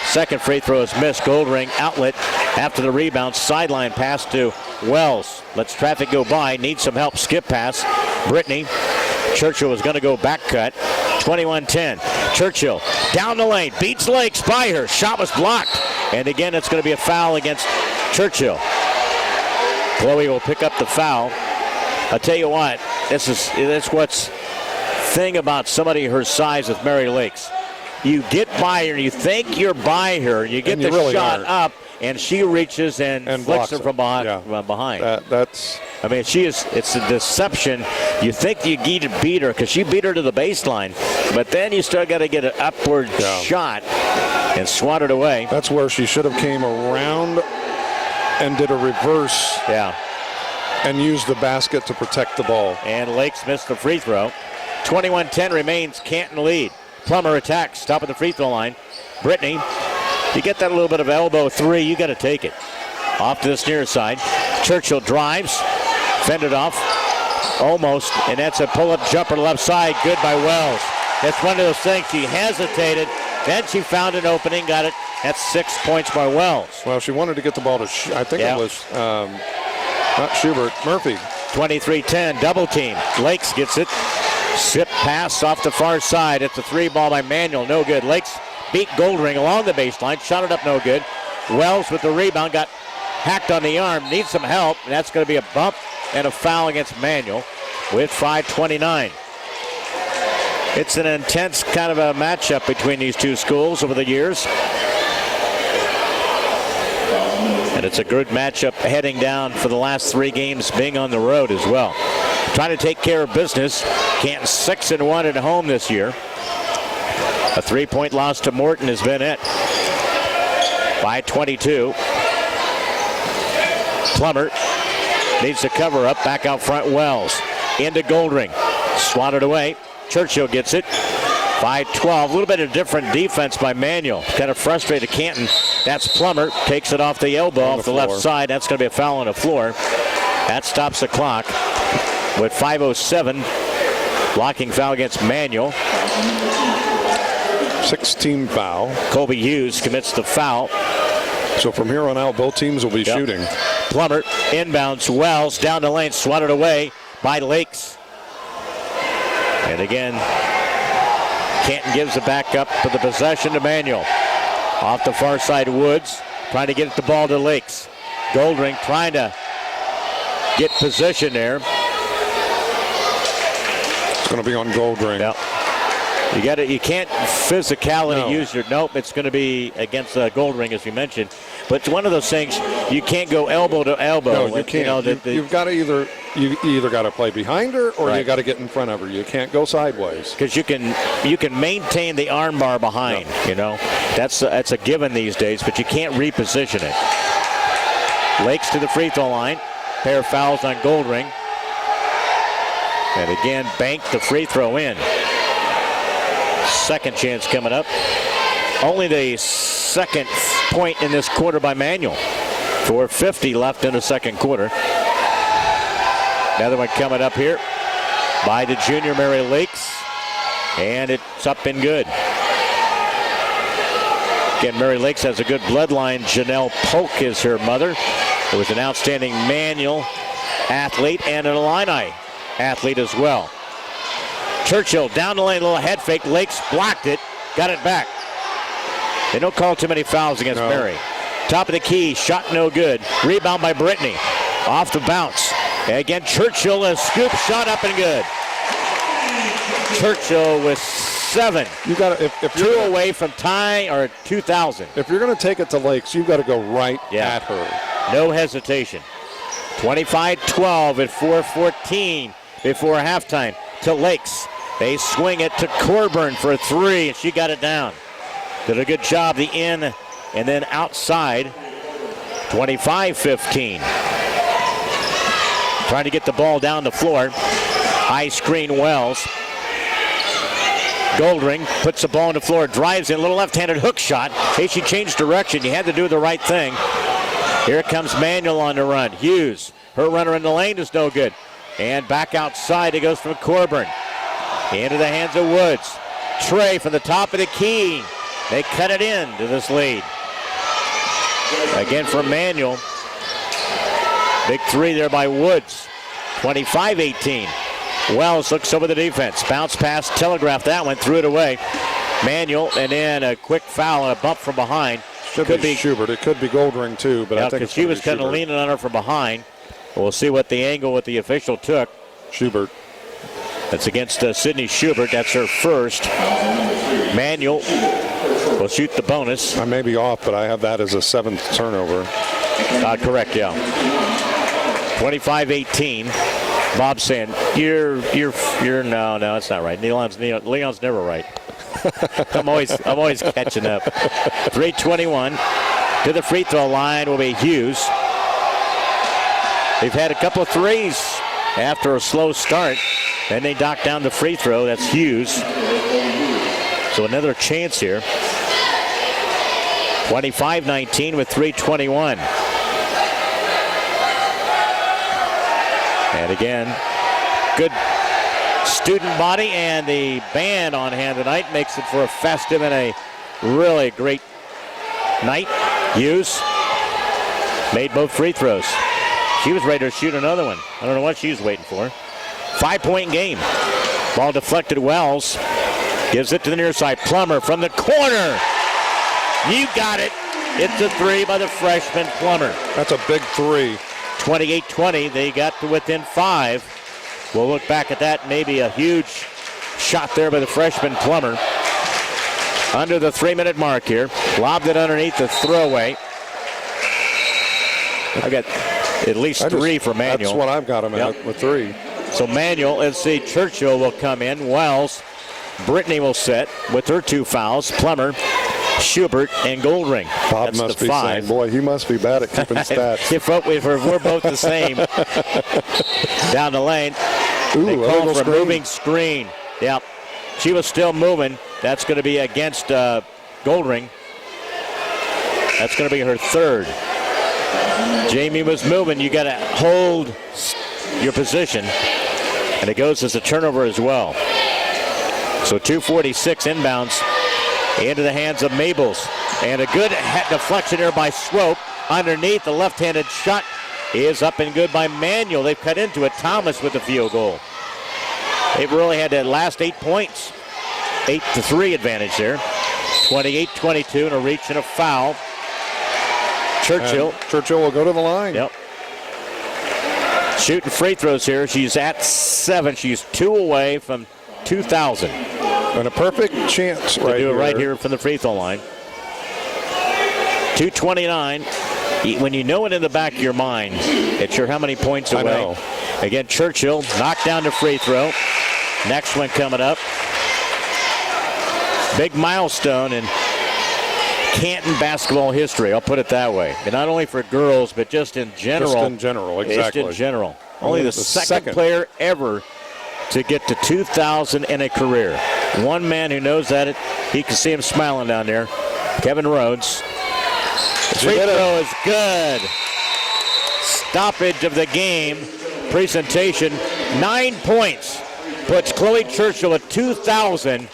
Second free throw is missed. Goldring outlet after the rebound. Sideline pass to Wells. Lets traffic go by. Needs some help. Skip pass. Brittany. Churchill was going to go back cut. 21-10. Churchill down the lane. Beats Lakes by her. Shot was blocked. And again, it's going to be a foul against Churchill. Chloe will pick up the foul. I'll tell you what, that's what's thing about somebody her size with Mary Lakes. You get by her, you think you're by her, you get the really shot up, and she reaches and flicks her from behind. That's. I mean, it's a deception. You think you get to beat her because she beat her to the baseline, but then you still got to get an upward shot and swat it away. That's where she should have came around and did a reverse. Yeah. And used the basket to protect the ball. And Lakes missed the free throw. 21-10 remains. Canton lead. Plummer attacks, top of the free throw line. Brittany, you get that little bit of elbow 3, you got to take it. Off to this near side. Churchill drives, fended off, almost, and that's a pull-up jumper left side. Good by Wells. That's one of those things. She hesitated, then she found an opening, got it. That's 6 points by Wells. Well, she wanted to get the ball to, I think it was not Schubert, Murphy. 23-10, double team. Lakes gets it. Zip pass off the far side. It's a 3-ball by Manuel. No good. Lakes beat Goldring along the baseline. Shot it up, no good. Wells with the rebound. Got hacked on the arm. Needs some help. And that's going to be a bump and a foul against Manuel with 5:29. It's an intense kind of a matchup between these two schools over the years. And it's a good matchup heading down for the last 3 games being on the road as well. Trying to take care of business. Canton 6-1 at home this year. A 3-point loss to Morton has been it. By 22. Plummer needs to cover up. Back out front, Wells. Into Goldring. Swatted away. Churchill gets it. 5-12. A little bit of different defense by Manuel. Kind of frustrated Canton. That's Plummer. Takes it off the elbow off the left side. That's going to be a foul on the floor. That stops the clock with 5:07. Blocking foul against Manuel. 16 foul. Colby Hughes commits the foul. So from here on out, both teams will be shooting. Plummer inbounds. Wells down the lane. Swatted away by Lakes. And again, Canton gives it back up for the possession to Manuel. Off the far side, Woods trying to get the ball to Lakes. Goldring trying to get position there. It's going to be on Goldring. Yep. You can't physicality use your. Nope, it's going to be against Goldring, as we mentioned. But it's one of those things you can't go elbow to elbow. No, you can't. You've got to you either got to play behind her or you got to get in front of her. You can't go sideways. Because you can maintain the arm bar behind. No. You know, that's a given these days. But you can't reposition it. Lakes to the free throw line. Pair of fouls on Goldring. And again, banked the free throw in. Second chance coming up. Only the second point in this quarter by Manuel. 4:50 left in the second quarter. Another one coming up here by the junior Mary Lakes. And it's up and good. Again, Mary Lakes has a good bloodline. Janelle Polk is her mother, who was an outstanding Manual athlete and an Illini athlete as well. Churchill down the lane, a little head fake. Lakes blocked it, got it back. They don't call too many fouls against Mary. Top of the key, shot no good. Rebound by Brittany. Off the bounce. And again, Churchill, a scoop shot up and good. Churchill with 7. You got to if 2 away from tie or 2,000. If you're going to take it to Lakes, you've got to go right at her. No hesitation. 25-12 at 4:14 before halftime to Lakes. They swing it to Corburn for a 3, and she got it down. Did a good job, the in and then outside. 25-15. Trying to get the ball down the floor. High screen Wells. Goldring puts the ball on the floor, drives in, a little left-handed hook shot. Hey, she changed direction. You had to do the right thing. Here comes Manuel on the run. Hughes, her runner in the lane is no good. And back outside it goes from Corburn. Into the hands of Woods. Trey from the top of the key. They cut it in to this lead. Again from Manuel. Big 3 there by Woods. 25-18. Wells looks over the defense. Bounce pass, telegraphed that one, threw it away. Manuel, and then a quick foul and a bump from behind. Could be Schubert. It could be Goldring too, but I think she was kind of leaning on her from behind. We'll see what the angle with the official took. Schubert. That's against Sydney Schubert. That's her first. Manuel will shoot the bonus. I may be off, but I have that as a 7th turnover. Correct, yeah. 25-18. Bob saying, you're no, that's not right. Leon's never right. I'm always catching up. 3:21 to the free throw line will be Hughes. They've had a couple of threes after a slow start. Then they knock down the free throw. That's Hughes. So another chance here. 25-19 with 3:21. And again, good student body and the band on hand tonight makes it for a festive and a really great night. Hughes made both free throws. She was ready to shoot another one. I don't know what she was waiting for. 5-point game. Ball deflected. Wells gives it to the near side. Plummer from the corner. You got it. It's a three by the freshman Plummer. That's a big three. 28-20. They got to within 5. We'll look back at that. Maybe a huge shot there by the freshman Plummer. Under the 3-minute mark here. Lobbed it underneath the throwaway. I got at least 3 for Manuel. That's what I've got him at with 3. So Manuel, let's see, Churchill will come in. Wells, Brittany will sit with her 2 fouls. Plummer, Schubert, and Goldring. Bob That's must the be 5. saying, boy, he must be bad at keeping stats. We're both the same. Down the lane. Ooh, They call for a screen. moving screen. Yep. She was still moving. That's going to be against Goldring. That's going to be her 3rd. Jamie was moving. You got to hold your position. And it goes as a turnover as well. So 2:46 inbounds into the hands of Mabels. And a good deflection here by Swope. Underneath, the left-handed shot is up and good by Manuel. They've cut into it. Thomas with the field goal. They've really had that last 8 points. 8-3 advantage there. 28-22 and a reach and a foul. Churchill. And Churchill will go to the line. Yep. Shooting free throws here. She's at 7. She's 2 away from 2,000. And a perfect chance to do it right here from the free throw line. 2:29. When you know it in the back of your mind, it's how many points away. I know. Again, Churchill knocked down the free throw. Next one coming up. Big milestone in Canton basketball history, I'll put it that way. And not only for girls, but just in general. Just in general, exactly. Just in general. Only the second player ever to get to 2,000 in a career. One man who knows that. He can see him smiling down there. Kevin Rhodes. Free throw is good. Stoppage of the game. Presentation. 9 points. Puts Cloe Churchill at 2,000.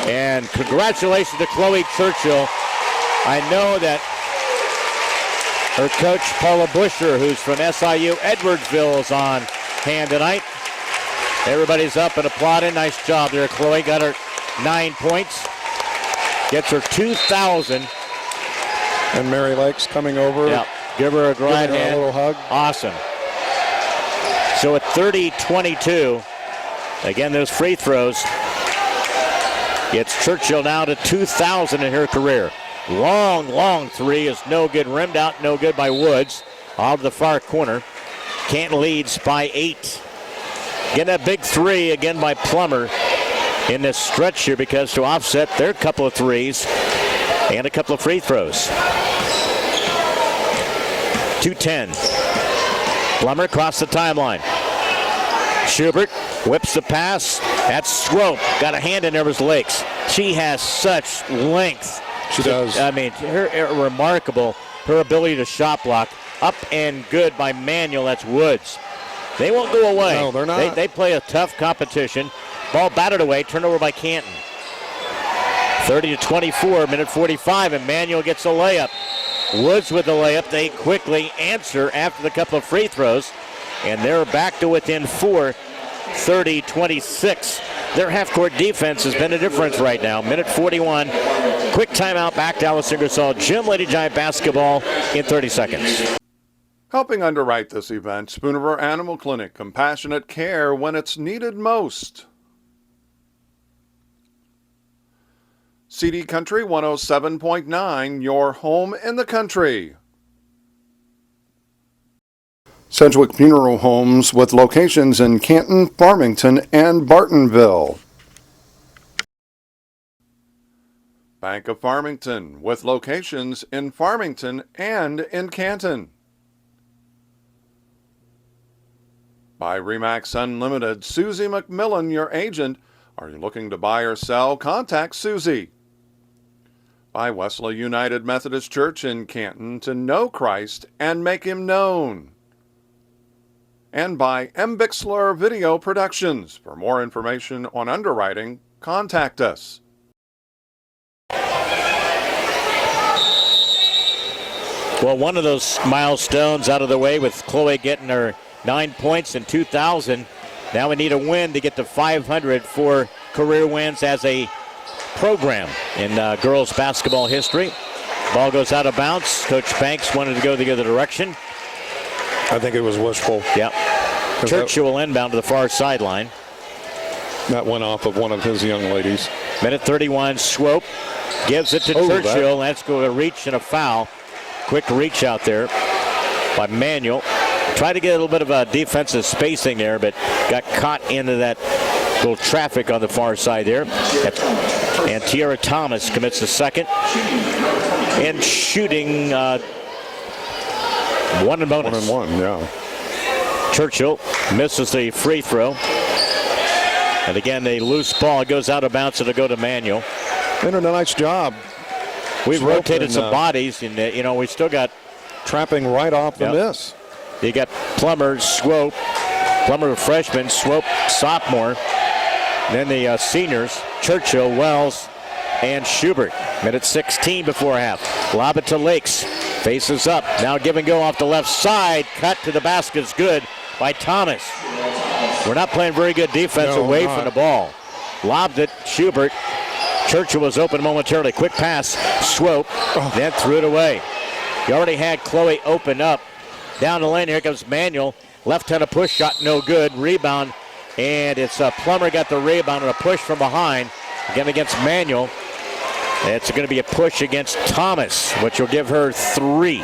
And congratulations to Cloe Churchill. I know that her coach, Paula Busher, who's from SIU Edwardsville, is on hand tonight. Everybody's up and applauding. Nice job there, Chloe. Got her 9 points. Gets her 2,000. And Mary Lake's coming over. Yeah, give her a glad hand. A little hug. Awesome. So at 30-22, again, those free throws. It's Churchill now to 2,000 in her career. Long three is no good. Rimmed out, no good by Woods. Out of the far corner. Canton leads by 8. Getting that big three again by Plummer in this stretch here because to offset their couple of threes and a couple of free throws. 2:10. Plummer across the timeline. Schubert whips the pass. That's Swope. Got a hand in there with Lakes. She has such length. She does. I mean, her remarkable. Her ability to shot block. Up and good by Manuel. That's Woods. They won't go away. No, they're not. They play a tough competition. Ball batted away. Turnover by Canton. 30-24, minute 45, and Manuel gets a layup. Woods with the layup. They quickly answer after the couple of free throws, and they're back to within 4, 30-26. Their half-court defense has been a difference right now. Minute 41. Quick timeout back to Alice Ingersoll Gym. Lady Giant basketball in 30 seconds. Helping underwrite this event, Spooner Animal Clinic, compassionate care when it's needed most. CD Country 107.9, your home in the country. Sedgwick Funeral Homes with locations in Canton, Farmington, and Bartonville. Bank of Farmington with locations in Farmington and in Canton. By Remax Unlimited, Susie McMillan, your agent. Are you looking to buy or sell? Contact Susie. By Wesley United Methodist Church in Canton, to know Christ and make him known. And by M. Bixler Video Productions. For more information on underwriting, contact us. Well, one of those milestones out of the way with Chloe getting her 9 points in 2,000. Now we need a win to get to 500 for career wins as a program in girls basketball history. Ball goes out of bounds. Coach Banks wanted to go the other direction. I think it was wishful. Yep. Churchill will inbound to the far sideline. That went off of one of his young ladies. Minute 31, Swope gives it to Churchill. That's going to reach and a foul. Quick reach out there by Manual. Tried to get a little bit of a defensive spacing there, but got caught into that little traffic on the far side there. And Tiara Thomas commits the second. And shooting one and bonus. 1 and 1, yeah. Churchill misses the free throw. And again, the loose ball goes out of bounds. It'll go to Manual. They did a nice job. We've rotated some bodies, and we still got trapping right off the miss. You got Plummer, Swope, Plummer freshman, Swope sophomore. Then the seniors, Churchill, Wells, and Schubert. Minute 16 before half. Lob it to Lakes. Faces up. Now give and go off the left side. Cut to the basket's good by Thomas. We're not playing very good defense away from the ball. Lobbed it, Schubert. Churchill was open momentarily. Quick pass, Swope, then threw it away. You already had Chloe open up. Down the lane, here comes Manual. Left-handed push shot, no good. Rebound, and it's Plummer got the rebound and a push from behind. Again against Manual. It's going to be a push against Thomas, which will give her 3.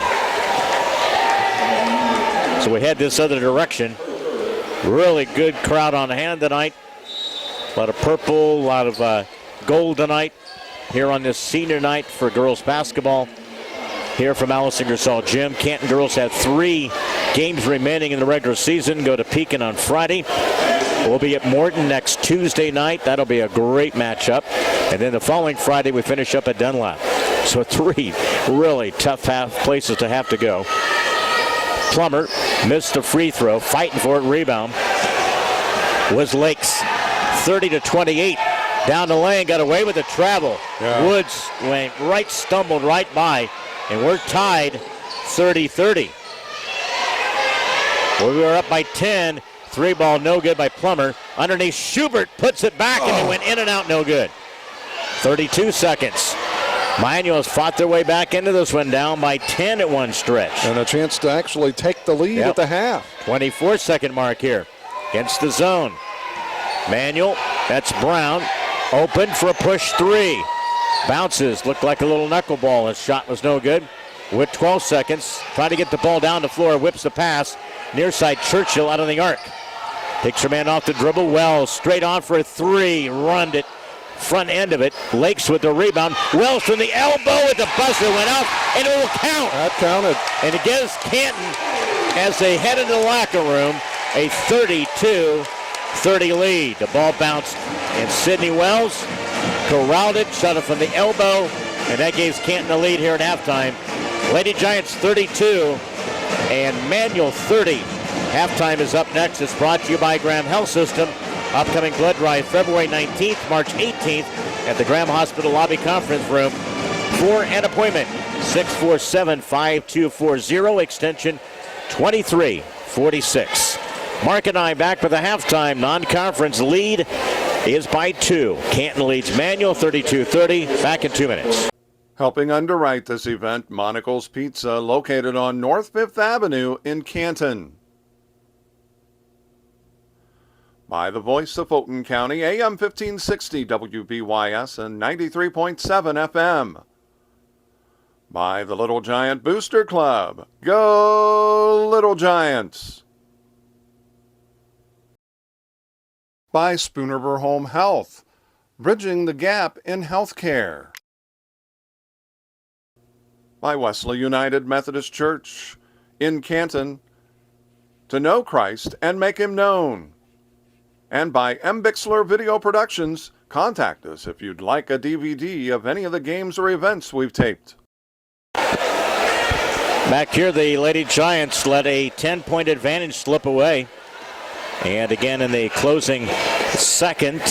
So we head this other direction. Really good crowd on hand tonight. A lot of purple, a lot of gold tonight here on this senior night for girls basketball here from Alice Ingersoll Gym. Canton girls have 3 games remaining in the regular season. Go to Pekin on Friday. We'll be at Morton next Tuesday night. That'll be a great matchup. And then the following Friday, we finish up at Dunlap. So 3 really tough places to have to go. Plummer missed the free throw, fighting for it, rebound was Lakes. 30-28. Down the lane, got away with the travel. Yeah. Woods went right, stumbled right by, and we're tied 30-30. We were up by 10. 3-ball, no good by Plummer. Underneath, Schubert puts it back, and it went in and out, no good. 32 seconds. Manuals fought their way back into this one, down by 10 at one stretch. And a chance to actually take the lead at the half. 24-second mark here against the zone. Manual, that's Brown, open for a push 3. Bounces, looked like a little knuckleball. His shot was no good. With 12 seconds, trying to get the ball down the floor, whips the pass. Near side, Churchill out of the arc. Takes her man off the dribble. Wells straight on for a 3. Runned it. Front end of it. Lakes with the rebound. Wells from the elbow with the buzzer went out, and it will count. That counted. And it gives Canton, as they head into the locker room, a 32-30 lead. The ball bounced, and Sydney Wells corralled it, shot it from the elbow, and that gives Canton the lead here at halftime. Lady Giants 32 and Manual 30. Halftime is up next. It's brought to you by Graham Health System. Upcoming blood drive February 19th, March 18th at the Graham Hospital Lobby Conference Room. For an appointment, 647-5240, extension 2346. Mark and I back with a halftime non-conference lead is by 2. Canton leads Manual 32-30. Back in 2 minutes. Helping underwrite this event, Monocle's Pizza, located on North 5th Avenue in Canton. By the voice of Fulton County, AM 1560 WBYS and 93.7 FM. By the Little Giant Booster Club. Go Little Giants! By Spoonerver Home Health, bridging the gap in healthcare. By Wesley United Methodist Church in Canton, to know Christ and make him known. And by M. Bixler Video Productions, contact us if you'd like a DVD of any of the games or events we've taped. Back here, the Lady Giants let a 10-point advantage slip away. And again in the closing second,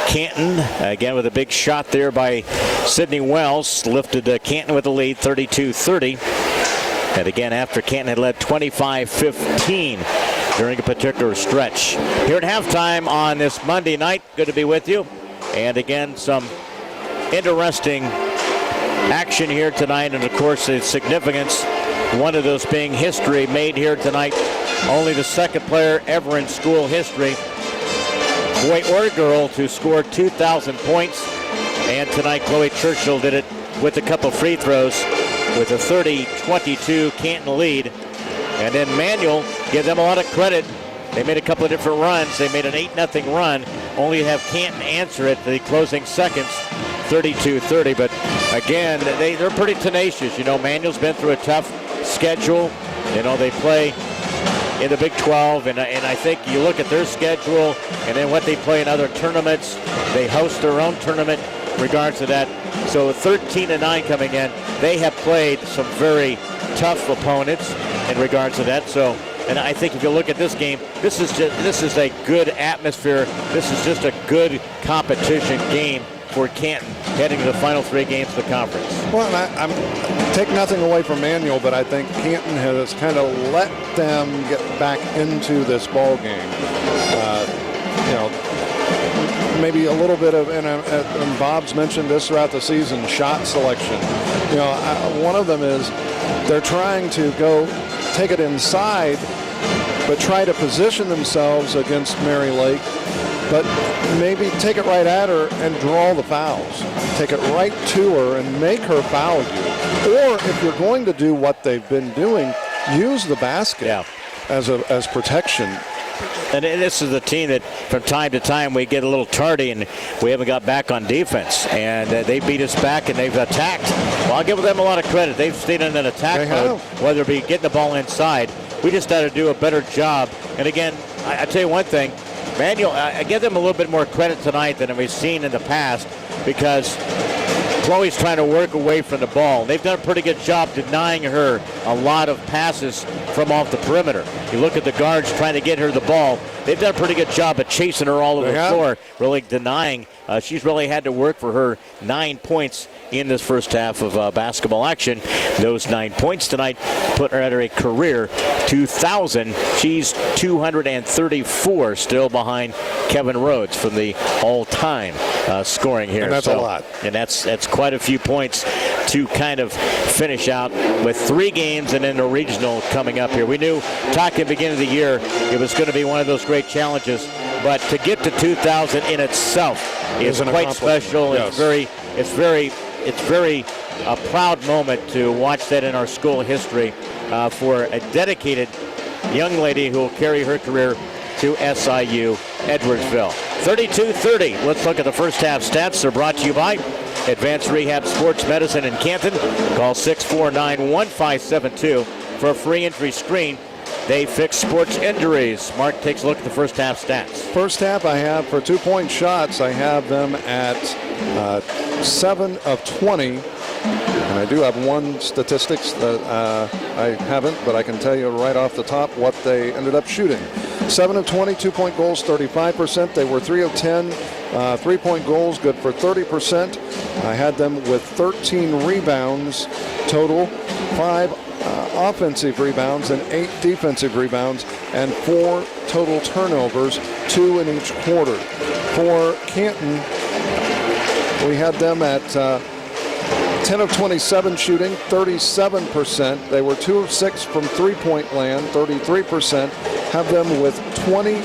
Canton, again with a big shot there by Sydney Wells, lifted Canton with the lead 32-30. And again, after Canton had led 25-15 during a particular stretch. Here at halftime on this Monday night, good to be with you. And again, some interesting action here tonight, and of course the significance, one of those being history made here tonight. Only the second player ever in school history, boy or girl, to score 2,000 points. And tonight Cloe Churchill did it with a couple free throws with a 30-22 Canton lead. And then Manual, give them a lot of credit. They made a couple of different runs. They made an 8-0 run, only have Canton answer it the closing seconds, 32-30. But again, they're pretty tenacious. You know, Manual's been through a tough schedule. You know, they play in the Big 12, and I think you look at their schedule and then what they play in other tournaments. They host their own tournament in regards to that. So 13-9 coming in. They have played some very tough opponents in regards to that. So, and I think if you look at this game, this is a good atmosphere. This is just a good competition game for Canton heading to the final 3 games of the conference. Well, I'm take nothing away from Manual, but I think Canton has kind of let them get back into this ball game. You know, maybe a little bit of, and Bob's mentioned this throughout the season, shot selection. You know, one of them is they're trying to go take it inside, but try to position themselves against Mary Lake, but maybe take it right at her and draw the fouls. Take it right to her and make her foul you. Or if you're going to do what they've been doing, use the basket as protection. And this is a team that from time to time we get a little tardy and we haven't got back on defense. And they beat us back and they've attacked. Well, I'll give them a lot of credit. They've stayed in an attack mode, whether it be getting the ball inside. We just got to do a better job. And again, I tell you one thing, Manual, I give them a little bit more credit tonight than we've seen in the past, because Chloe's trying to work away from the ball. They've done a pretty good job denying her a lot of passes from off the perimeter. You look at the guards trying to get her the ball. They've done a pretty good job of chasing her all over the floor, really denying. She's really had to work for her 9 points in this first half of basketball action. Those 9 points tonight put her at a career 2,000. She's 234, still behind Kevin Rhodes from the all-time scoring here. And that's a lot. And that's quite a few points to kind of finish out with 3 games and then a regional coming up here. We knew talking at the beginning of the year it was going to be one of those great challenges, but to get to 2,000 in itself is quite special. Yes. It's very a proud moment to watch that in our school history for a dedicated young lady who will carry her career to SIU Edwardsville. 32-30. Let's look at the first half stats. They're brought to you by Advanced Rehab Sports Medicine in Canton. Call 649-1572 for a free injury screen. They fix sports injuries. Mark takes a look at the first half stats. First half, I have for 2-point shots, I have them at 7 of 20. And I do have one statistics that I haven't, but I can tell you right off the top what they ended up shooting. 7 of 20, 2-point goals, 35%. They were 3 of 10, 3-point goals, good for 30%. I had them with 13 rebounds total, 5 offensive rebounds and 8 defensive rebounds, and 4 total turnovers, 2 in each quarter. For Canton, we had them at 10 of 27 shooting, 37%. They were 2 of 6 from three-point land, 33%. Have them with 20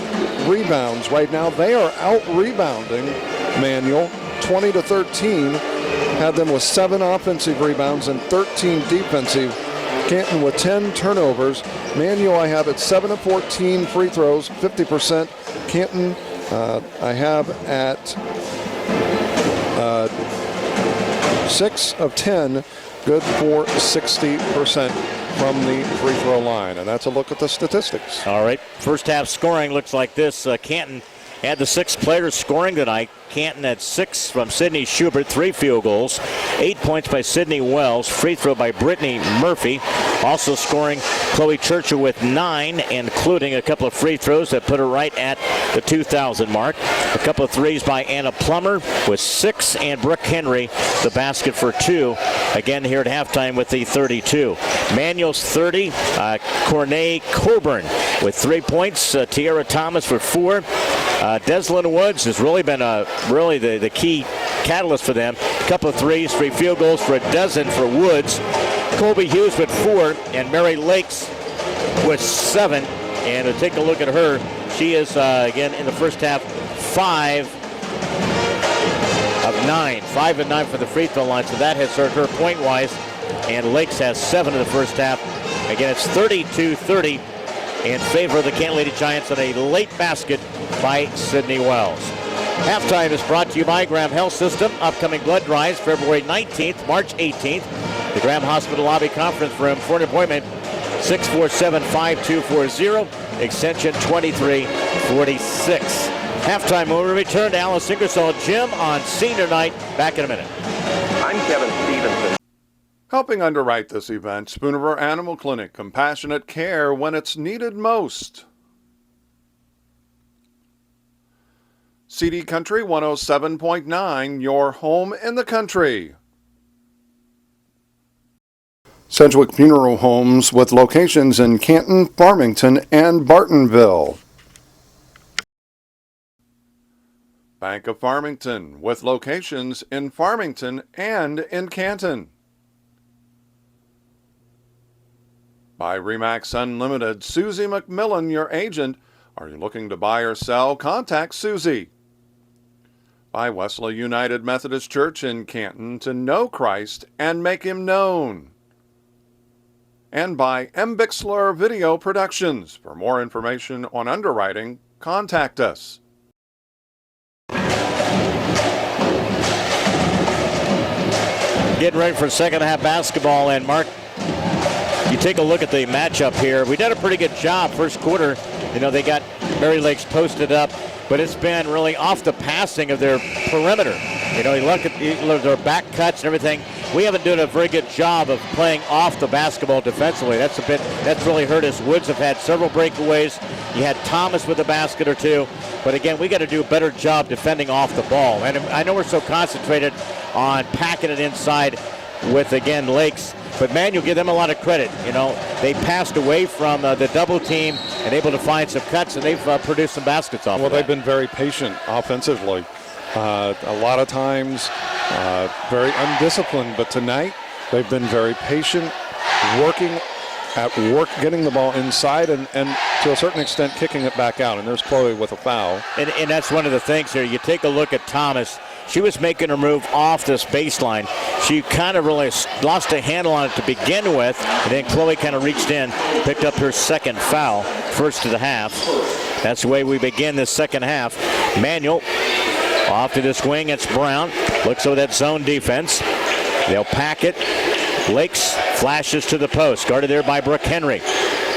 rebounds. Right now, they are out-rebounding Manual, 20-13. Had them with 7 offensive rebounds and 13 defensive. Canton with 10 turnovers. Manual I have at 7 of 14 free throws, 50%. Canton I have at 6 of 10, good for 60% from the free throw line. And that's a look at the statistics. All right, first half scoring looks like this. Canton had the 6 players scoring tonight. Canton had 6 from Sydney Schubert, 3 field goals, 8 points by Sydney Wells, free throw by Brittany Murphy. Also scoring Cloe Churchill with 9, including a couple of free throws that put her right at the 2,000 mark. A couple of threes by Anna Plummer with 6, and Brooke Henry the basket for 2. Again here at halftime with the 32. Manuel's 30. Cornay Coburn with 3 points. Tiara Thomas for 4. Deslin Woods has really been the key catalyst for them. A couple of threes, 3 field goals for a dozen for Woods. Colby Hughes with 4, and Mary Lakes with 7. And to take a look at her, she is, again, in the first half, 5 of 9. 5 and 9 for the free throw line, so that has hurt her point-wise. And Lakes has 7 in the first half. Again, it's 32-30 in favor of the Canton Lady Giants on a late basket by Sydney Wells. Halftime is brought to you by Graham Health System. Upcoming blood drives February 19th, March 18th. The Graham Hospital Lobby Conference Room for an appointment, 647-5240, extension 2346. Halftime, we'll return to Alice Ingersoll Gym on senior night. Back in a minute. I'm Kevin Stevenson. Helping underwrite this event, Spoonerville Animal Clinic, compassionate care when it's needed most. CD Country 107.9, your home in the country. Sedgwick Funeral Homes with locations in Canton, Farmington, and Bartonville. Bank of Farmington with locations in Farmington and in Canton. By Remax Unlimited, Susie McMillan, your agent. Are you looking to buy or sell? Contact Susie. By Wesley United Methodist Church in Canton, to know Christ and make him known. And by M. Bixler Video Productions. For more information on underwriting, contact us. Getting ready for second half basketball, and Mark, you take a look at the matchup here. We did a pretty good job first quarter. You know, they got Mary Lakes posted up, but it's been really off the passing of their perimeter. You know, you look at their back cuts and everything. We haven't done a very good job of playing off the basketball defensively. That's really hurt us. Woods have had several breakaways. You had Thomas with a basket or 2. But again, we got to do a better job defending off the ball. And I know we're so concentrated on packing it inside with, again, Lakes. But man, you'll give them a lot of credit. You know, they passed away from the double team and able to find some cuts, and they've produced some baskets off of that. Well, they've been very patient offensively. A lot of times very undisciplined, but tonight they've been very patient, working at work, getting the ball inside, and to a certain extent kicking it back out. And there's Chloe with a foul. And that's one of the things here. You take a look at Thomas. She was making her move off this baseline. She kind of really lost a handle on it to begin with, and then Chloe kind of reached in, picked up her second foul, first of the half. That's the way we begin this second half. Manuel off to this wing. It's Brown. Looks over that zone defense. They'll pack it. Lakes flashes to the post. Guarded there by Brooke Henry.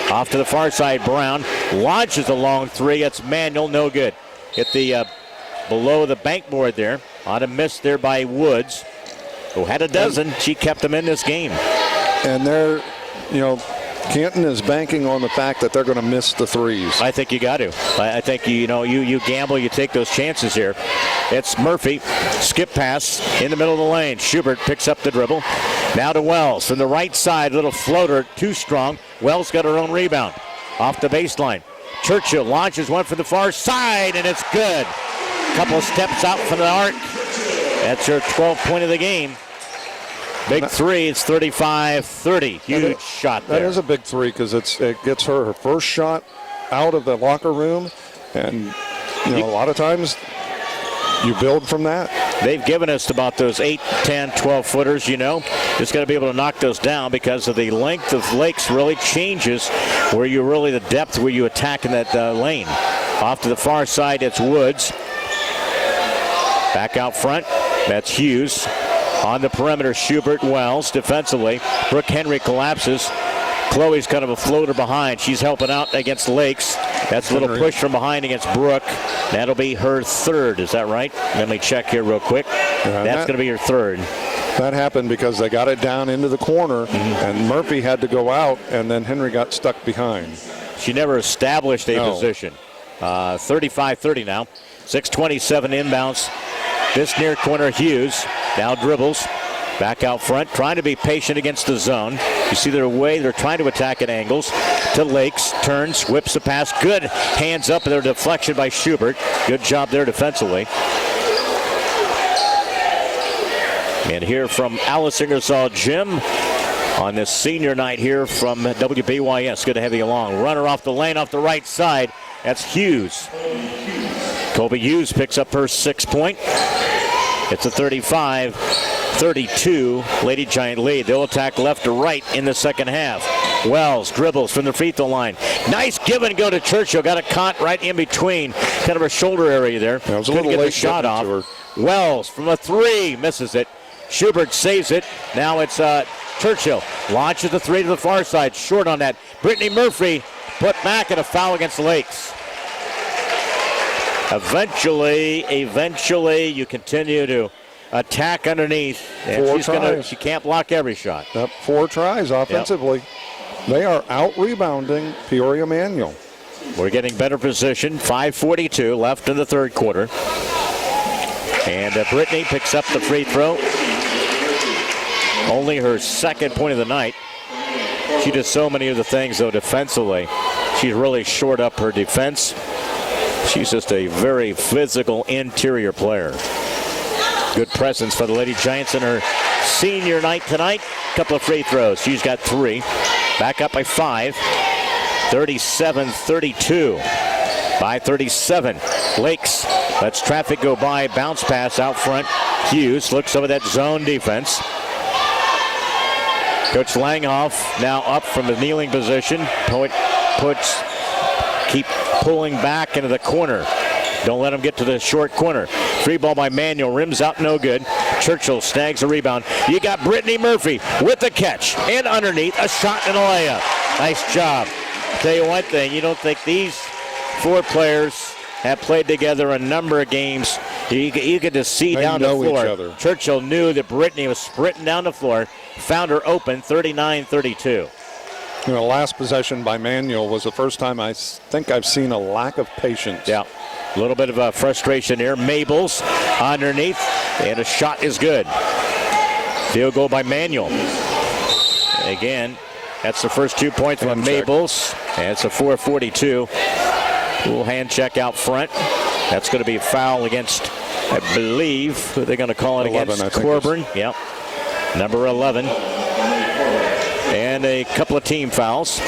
Off to the far side, Brown launches a long 3. It's Manuel, no good. Hit the below the bankboard there. On a miss there by Woods, who had a dozen. She kept them in this game. And they're, you know, Canton is banking on the fact that they're going to miss the threes. I think you got to. I think, you gamble, you take those chances here. It's Murphy. Skip pass in the middle of the lane. Schubert picks up the dribble. Now to Wells from the right side. Little floater, too strong. Wells got her own rebound. Off the baseline. Churchill launches one from the far side, and it's good. Couple of steps out from the arc. That's her 12th point of the game. Big 3, it's 35-30. Huge shot there. That is a big 3 because it gets her first shot out of the locker room. And, a lot of times you build from that. They've given us about those 8, 10, 12-footers, Just got to be able to knock those down because of the length of Lakes really changes where you really the depth where you attack in that lane. Off to the far side, it's Woods. Back out front, that's Hughes. On the perimeter, Schubert, Wells defensively. Brooke Henry collapses. Chloe's kind of a floater behind. She's helping out against Lakes. That's a little push from behind against Brooke. That'll be her third. Is that right? Let me check here real quick. That's going to be her third. That happened because they got it down into the corner, and Murphy had to go out, and then Henry got stuck behind. She never established a position. 35-30 now. 6:27 inbounds. This near corner, Hughes now dribbles. Back out front, trying to be patient against the zone. You see their way, they're trying to attack at angles. To Lakes, turns, whips the pass. Good hands up, their deflection by Schubert. Good job there defensively. And here from Alice Ingersoll Gym on this senior night here from WBYS. Good to have you along. Runner off the lane, off the right side. That's Hughes. Colby Hughes picks up her 6 point. It's a 35-32 Lady Giant lead. They'll attack left to right in the second half. Wells dribbles from the free throw line. Nice give and go to Churchill. Got it caught right in between, kind of a shoulder area there. Yeah, it was a little get late the shot off. to her. Wells from a three, misses it. Schubert saves it. Now it's Churchill. Launches the three to the far side. Short on that. Brittany Murphy put back at a foul against Lakes. Eventually, you continue to attack underneath. And she can't block every shot. Yep, 4 tries offensively. Yep. They are out-rebounding Peoria Manual. We're getting better position. 5:42 left in the third quarter. And Brittany picks up the free throw. Only her second point of the night. She does so many of the things, though, defensively. She's really shored up her defense. She's just a very physical interior player. Good presence for the Lady Giants in her senior night tonight. Couple of free throws. She's got 3. Back up by 5. 37-32. By 37. Lakes lets traffic go by. Bounce pass out front. Hughes looks over that zone defense. Coach Langhoff now up from the kneeling position. Keep pulling back into the corner. Don't let him get to the short corner. Free ball by Manuel. Rims out, no good. Churchill snags a rebound. You got Brittany Murphy with the catch. And underneath, a shot and a layup. Nice job. Tell you one thing, you don't think these 4 players have played together a number of games. You could just see down the floor. Each other. Churchill knew that Brittany was sprinting down the floor. Found her open, 39-32. You know, last possession by Manuel was the first time I think I've seen a lack of patience. Yeah, a little bit of a frustration here. Mabels underneath, and a shot is good. Field goal by Manuel. Again, that's the first 2 points from Mabels, and it's a 4:42. Little hand check out front. That's going to be a foul against, I believe, who they're going to call it 11, against Corbin. Yep, number 11. And a couple of team fouls.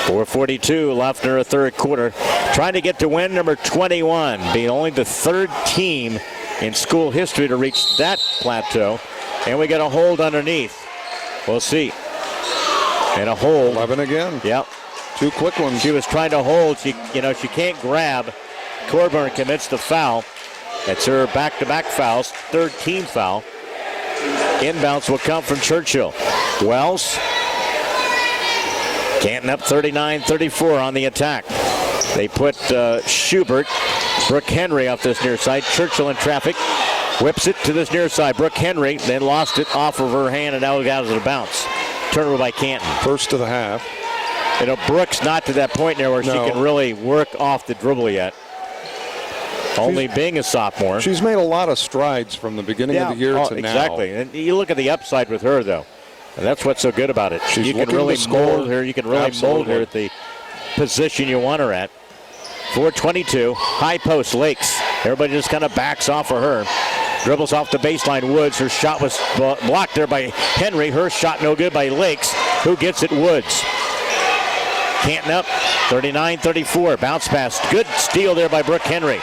4:42 left in her third quarter. Trying to get to win number 21, being only the 3rd team in school history to reach that plateau. And we got a hold underneath. We'll see. And a hold. 11 again. Yep. 2 quick ones. She was trying to hold. She can't grab. Corbin commits the foul. It's her back-to-back fouls, 3rd team foul. Inbounds will come from Churchill. Wells. Canton up 39-34 on the attack. They put Schubert, Brooke Henry off this near side. Churchill in traffic. Whips it to this near side. Brooke Henry then lost it off of her hand and now it out of the bounce. Turnover by Canton. First of the half. You know, Brooks not to that point there where she can really work off the dribble yet. Only being a sophomore. She's made a lot of strides from the beginning of the year to now. Exactly. And you look at the upside with her, though. And that's what's so good about it. She's you can really mold her. You can really mold her at the position you want her at. 4:22. High post, Lakes. Everybody just kind of backs off of her. Dribbles off the baseline, Woods. Her shot was blocked there by Henry. Her shot no good by Lakes. Who gets it? Woods. Canton up 39-34. Bounce pass. Good steal there by Brooke Henry.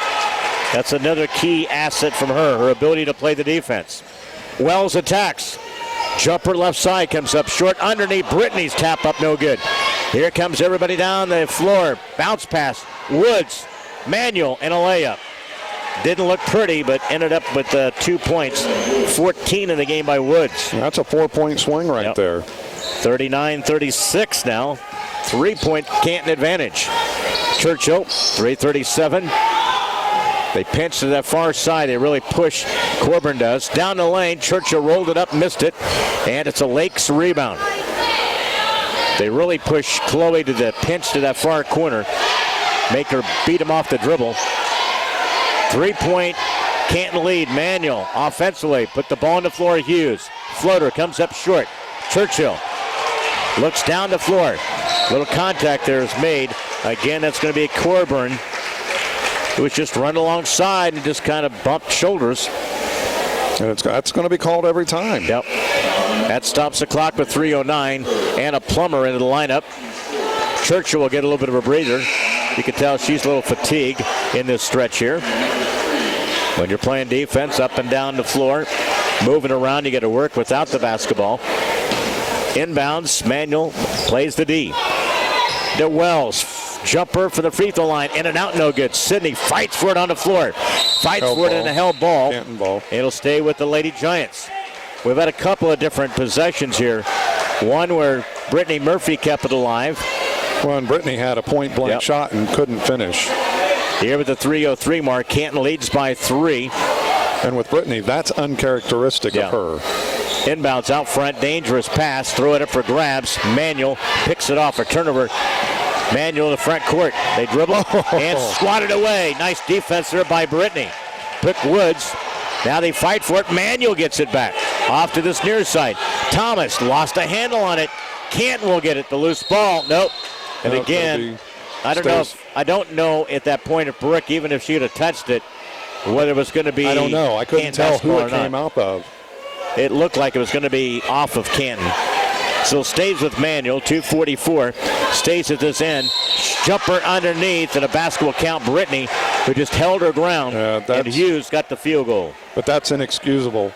That's another key asset from her ability to play the defense. Wells attacks. Jumper left side comes up short. Underneath, Brittany's tap up no good. Here comes everybody down the floor. Bounce pass. Woods, Manuel, and a layup. Didn't look pretty, but ended up with 2 points. 14 in the game by Woods. That's a 4-point swing right there. 39-36 now. 3-point Canton advantage. Churchill, 3:37. They pinch to that far side. They really push. Coburn does. Down the lane. Churchill rolled it up, missed it. And it's a Lakes rebound. They really push Chloe to the pinch to that far corner. Make her beat him off the dribble. 3-point Canton lead. Manual offensively. Put the ball on the floor. Hughes. Floater comes up short. Churchill looks down the floor. Little contact there is made. Again, that's going to be Coburn, who was just run alongside and just kind of bumped shoulders. And that's going to be called every time. Yep. That stops the clock with 3:09. Anna Plummer into the lineup. Churchill will get a little bit of a breather. You can tell she's a little fatigued in this stretch here. When you're playing defense up and down the floor, moving around, you got to work without the basketball. Inbounds, Manual plays the D. To Wells. Jumper for the free throw line. In and out, no good. Sydney fights for it on the floor. Fights for it in a held ball. Canton ball. It'll stay with the Lady Giants. We've had a couple of different possessions here. One where Brittany Murphy kept it alive. Well, and Brittany had a point-blank shot and couldn't finish. Here with the 3:03 mark, Canton leads by 3. And with Brittany, that's uncharacteristic of her. Inbounds out front, dangerous pass, throw it up for grabs. Manual picks it off, a turnover. Manual in the front court. They dribble and swat it away. Nice defense there by Brittany. Pick Woods. Now they fight for it. Manual gets it back. Off to this near side. Thomas lost a handle on it. Canton will get it. The loose ball. Nope. And again, I don't know at that point if Brooke, even if she would have touched it, whether it was going to be. I don't know. I couldn't tell who it came out of. It looked like it was going to be off of Canton. So it stays with Manual, 2:44. Stays at this end. Jumper underneath, and a basket will count Brittany, who just held her ground. And Hughes got the field goal. But that's inexcusable.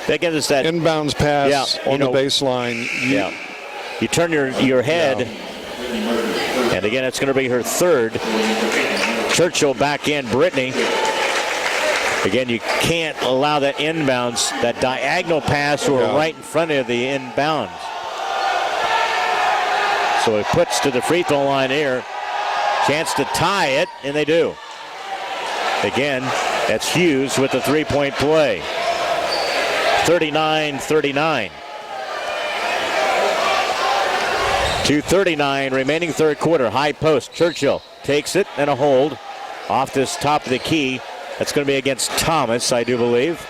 Again, it's that inbounds pass on the baseline. You turn your head, and again, it's going to be her third. Churchill back in. Brittany. Again, you can't allow that inbounds, that diagonal pass or right in front of the inbounds. So he puts to the free throw line here. Chance to tie it, and they do. Again, that's Hughes with the three-point play. 39-39. 2:39 remaining third quarter. High post. Churchill takes it and a hold off this top of the key. That's going to be against Thomas, I do believe.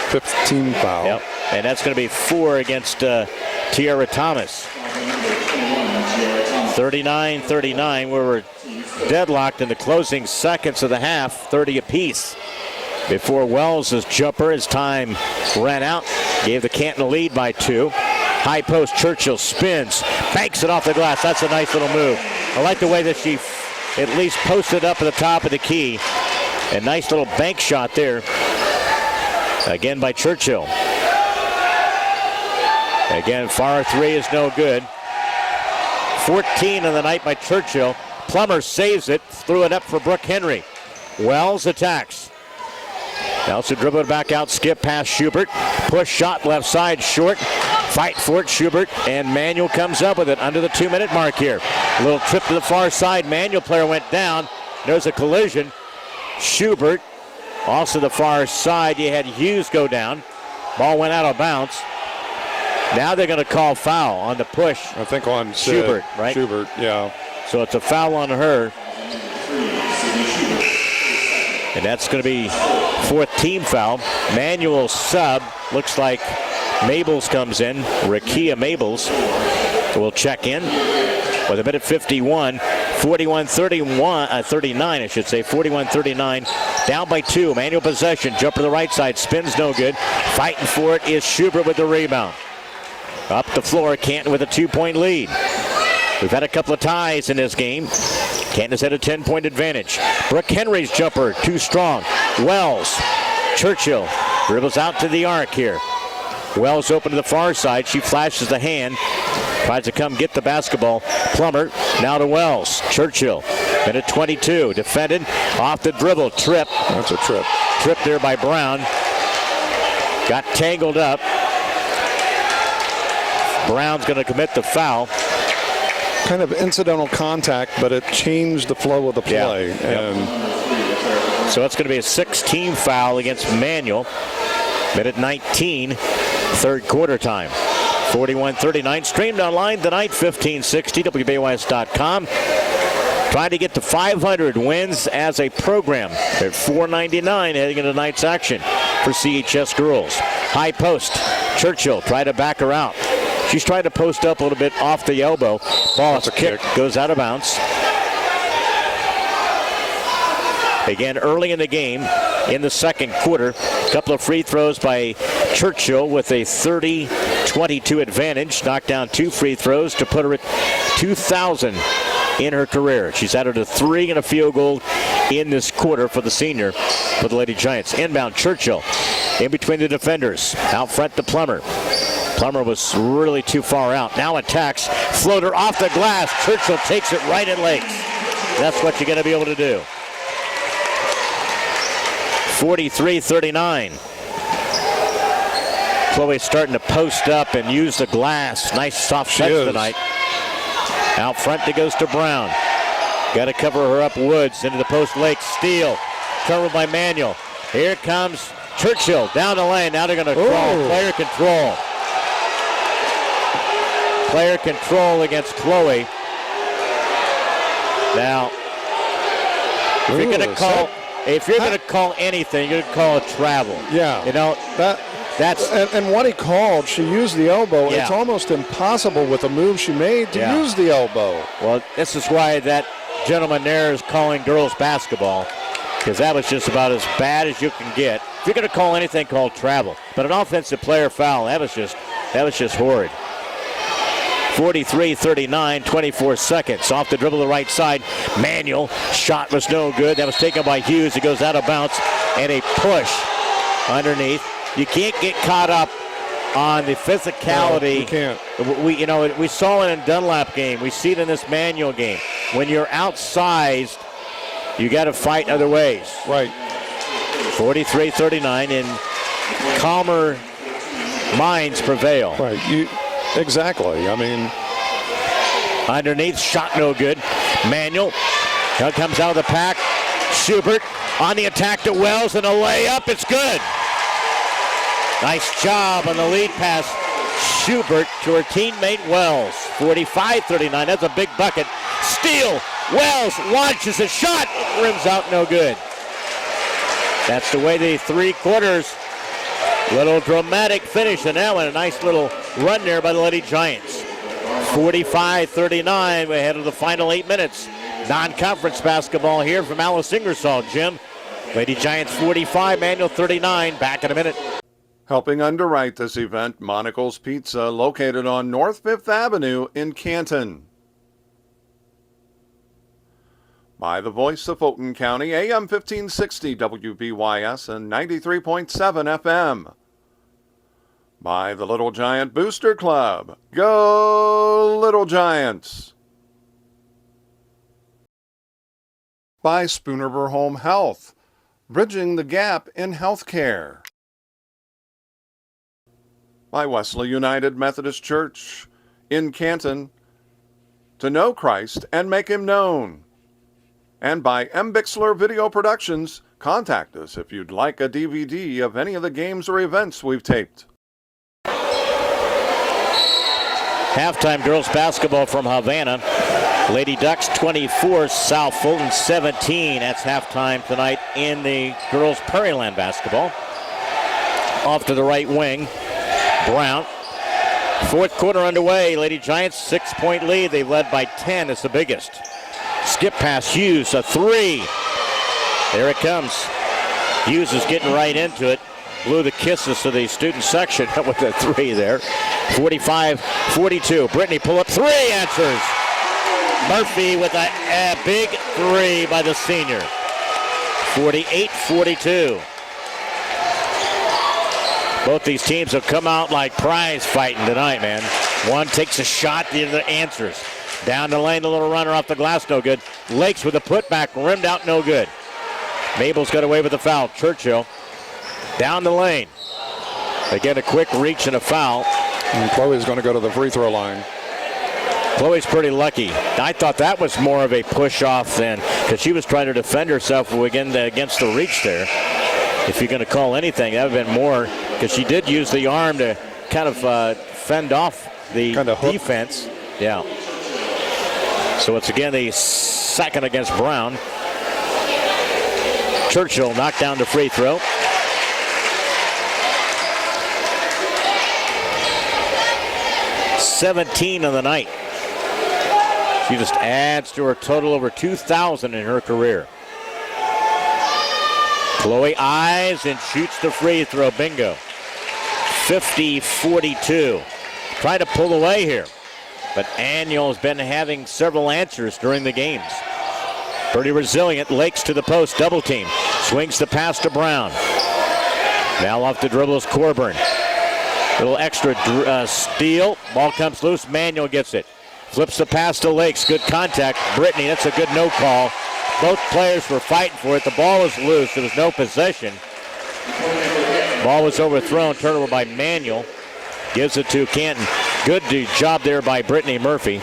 15 foul. Yep, and that's going to be 4 against Tiara Thomas. 39-39, where we're deadlocked in the closing seconds of the half, 30 apiece. Before Wells' jumper, as time ran out, gave the Canton lead by 2. High post, Churchill spins, banks it off the glass. That's a nice little move. I like the way that she at least posted up at the top of the key. A nice little bank shot there. Again by Churchill. Again, far 3 is no good. 14 on the night by Churchill. Plummer saves it, threw it up for Brooke Henry. Wells attacks. Nelson dribbled it back out, skip past Schubert. Push shot left side, short. Fight for it, Schubert, and Manual comes up with it under the 2-minute mark here. A little trip to the far side. Manual player went down. There's a collision. Schubert, also the far side. You had Hughes go down. Ball went out of bounds. Now they're going to call foul on the push. I think on Schubert, right? Schubert, yeah. So it's a foul on her. And that's going to be 4th team foul. Manual sub. Looks like Mabels comes in. Rakia Mabels will check in with a minute 51. 39, I should say. 41-39. Down by 2. Manual possession. Jumper to the right side. Spins no good. Fighting for it is Schubert with the rebound. Up the floor. Canton with a 2-point lead. We've had a couple of ties in this game. Canton has had a 10-point advantage. Brooke Henry's jumper too strong. Wells. Churchill dribbles out to the arc here. Wells open to the far side. She flashes the hand. Tries to come get the basketball. Plummer now to Wells. Churchill. Minute 22. Defended. Off the dribble. Trip. That's a trip. Trip there by Brown. Got tangled up. Brown's going to commit the foul. kind of incidental contact, but it changed the flow of the play. And so it's going to be a 6-team foul against Manual. Minute 19, third quarter time. 41-39. Streamed online tonight, 1560, WBAYS.com. Trying to get to 500 wins as a program. They're at 499 heading into tonight's action for CHS girls. High post. Churchill try to back her out. She's trying to post up a little bit off the elbow. Ball is kicked, goes out of bounds. Again, early in the game, in the second quarter, a couple of free throws by Churchill with a 30-22 advantage. Knocked down 2 free throws to put her at 2,000 in her career. She's added a 3 and a field goal in this quarter for the senior for the Lady Giants. Inbound, Churchill in between the defenders. Out front to Plummer. Plummer was really too far out. Now attacks. Floater off the glass. Churchill takes it right at Lakes. That's what you're going to be able to do. 43-39. Chloe's starting to post up and use the glass. Nice soft touch tonight. Out front it goes to Brown. Got to cover her up. Woods into the post. Lakes. Steal. Covered by Manual. Here comes Churchill down the lane. Now they're going to crawl. Player control. Player control against Chloe. Now, if you're going to call anything, you're going to call it travel. Yeah. You know, that's and what he called, she used the elbow. Yeah. It's almost impossible with the move she made to use the elbow. Well, this is why that gentleman there is calling girls basketball, because that was just about as bad as you can get. If you're going to call anything, call travel. But an offensive player foul, that was just horrid. 43-39, 24 seconds. Off the dribble to the right side. Manual. Shot was no good. That was taken by Hughes. It goes out of bounds. And a push underneath. You can't get caught up on the physicality. No, you can't. We saw it in Dunlap game. We see it in this Manual game. When you're outsized, you got to fight other ways. Right. 43-39, and calmer minds prevail. Right. Exactly. I mean, underneath, shot no good. Manual comes out of the pack. Schubert on the attack to Wells, and a layup. It's good. Nice job on the lead pass. Schubert to her teammate Wells. 45-39. That's a big bucket. Steal. Wells launches a shot. Rims out, no good. That's the way the 3 quarters. Little dramatic finish in that one. A nice little run there by the Lady Giants. 45-39. We're ahead of the final 8 minutes. Non-conference basketball here from Alice Ingersoll Gym. Lady Giants 45, Manual 39. Back in a minute. Helping underwrite this event, Monocle's Pizza, located on North 5th Avenue in Canton. By the voice of Fulton County, AM 1560 WBYS and 93.7 FM. By the Little Giant Booster Club. Go Little Giants! By Spoonerver Home Health, bridging the gap in healthcare. By Wesley United Methodist Church in Canton, to know Christ and make him known. And by M. Bixler Video Productions, contact us if you'd like a DVD of any of the games or events we've taped. Halftime girls basketball from Havana. Lady Ducks 24, South Fulton 17. That's halftime tonight in the girls Prairieland basketball. Off to the right wing, Brown. Fourth quarter underway. Lady Giants 6-point lead. They've led by 10. It's the biggest. Skip pass, Hughes, a 3. There it comes. Hughes is getting right into it. Blew the kisses to the student section with a 3 there. 45-42. Brittany pull up 3, answers. Murphy with a big 3 by the senior. 48-42. Both these teams have come out like prize fighting tonight, man. One takes a shot, the other answers. Down the lane, a little runner off the glass, no good. Lakes with a putback, rimmed out, no good. Mabel's got away with the foul. Churchill down the lane. Again, a quick reach and a foul. And Chloe's going to go to the free throw line. Chloe's pretty lucky. I thought that was more of a push-off than, because she was trying to defend herself against the reach there. If you're going to call anything, that would have been more, because she did use the arm to kind of fend off the defense. Yeah. So it's again the second against Brown. Churchill knocked down the free throw. $17 on the night. She just adds to her total over 2,000 in her career. Chloe eyes and shoots the free throw. Bingo. 50-42. Try to pull away here. But Aniel has been having several answers during the games. Pretty resilient. Lakes to the post. Double team. Swings the pass to Brown. Now off the dribble is Corburn. Little extra steal. Ball comes loose. Manuel gets it. Flips the pass to Lakes. Good contact. Brittany, that's a good no call. Both players were fighting for it. The ball was loose. There was no possession. Ball was overthrown. Turnover by Manuel. Gives it to Canton. Good job there by Brittany Murphy.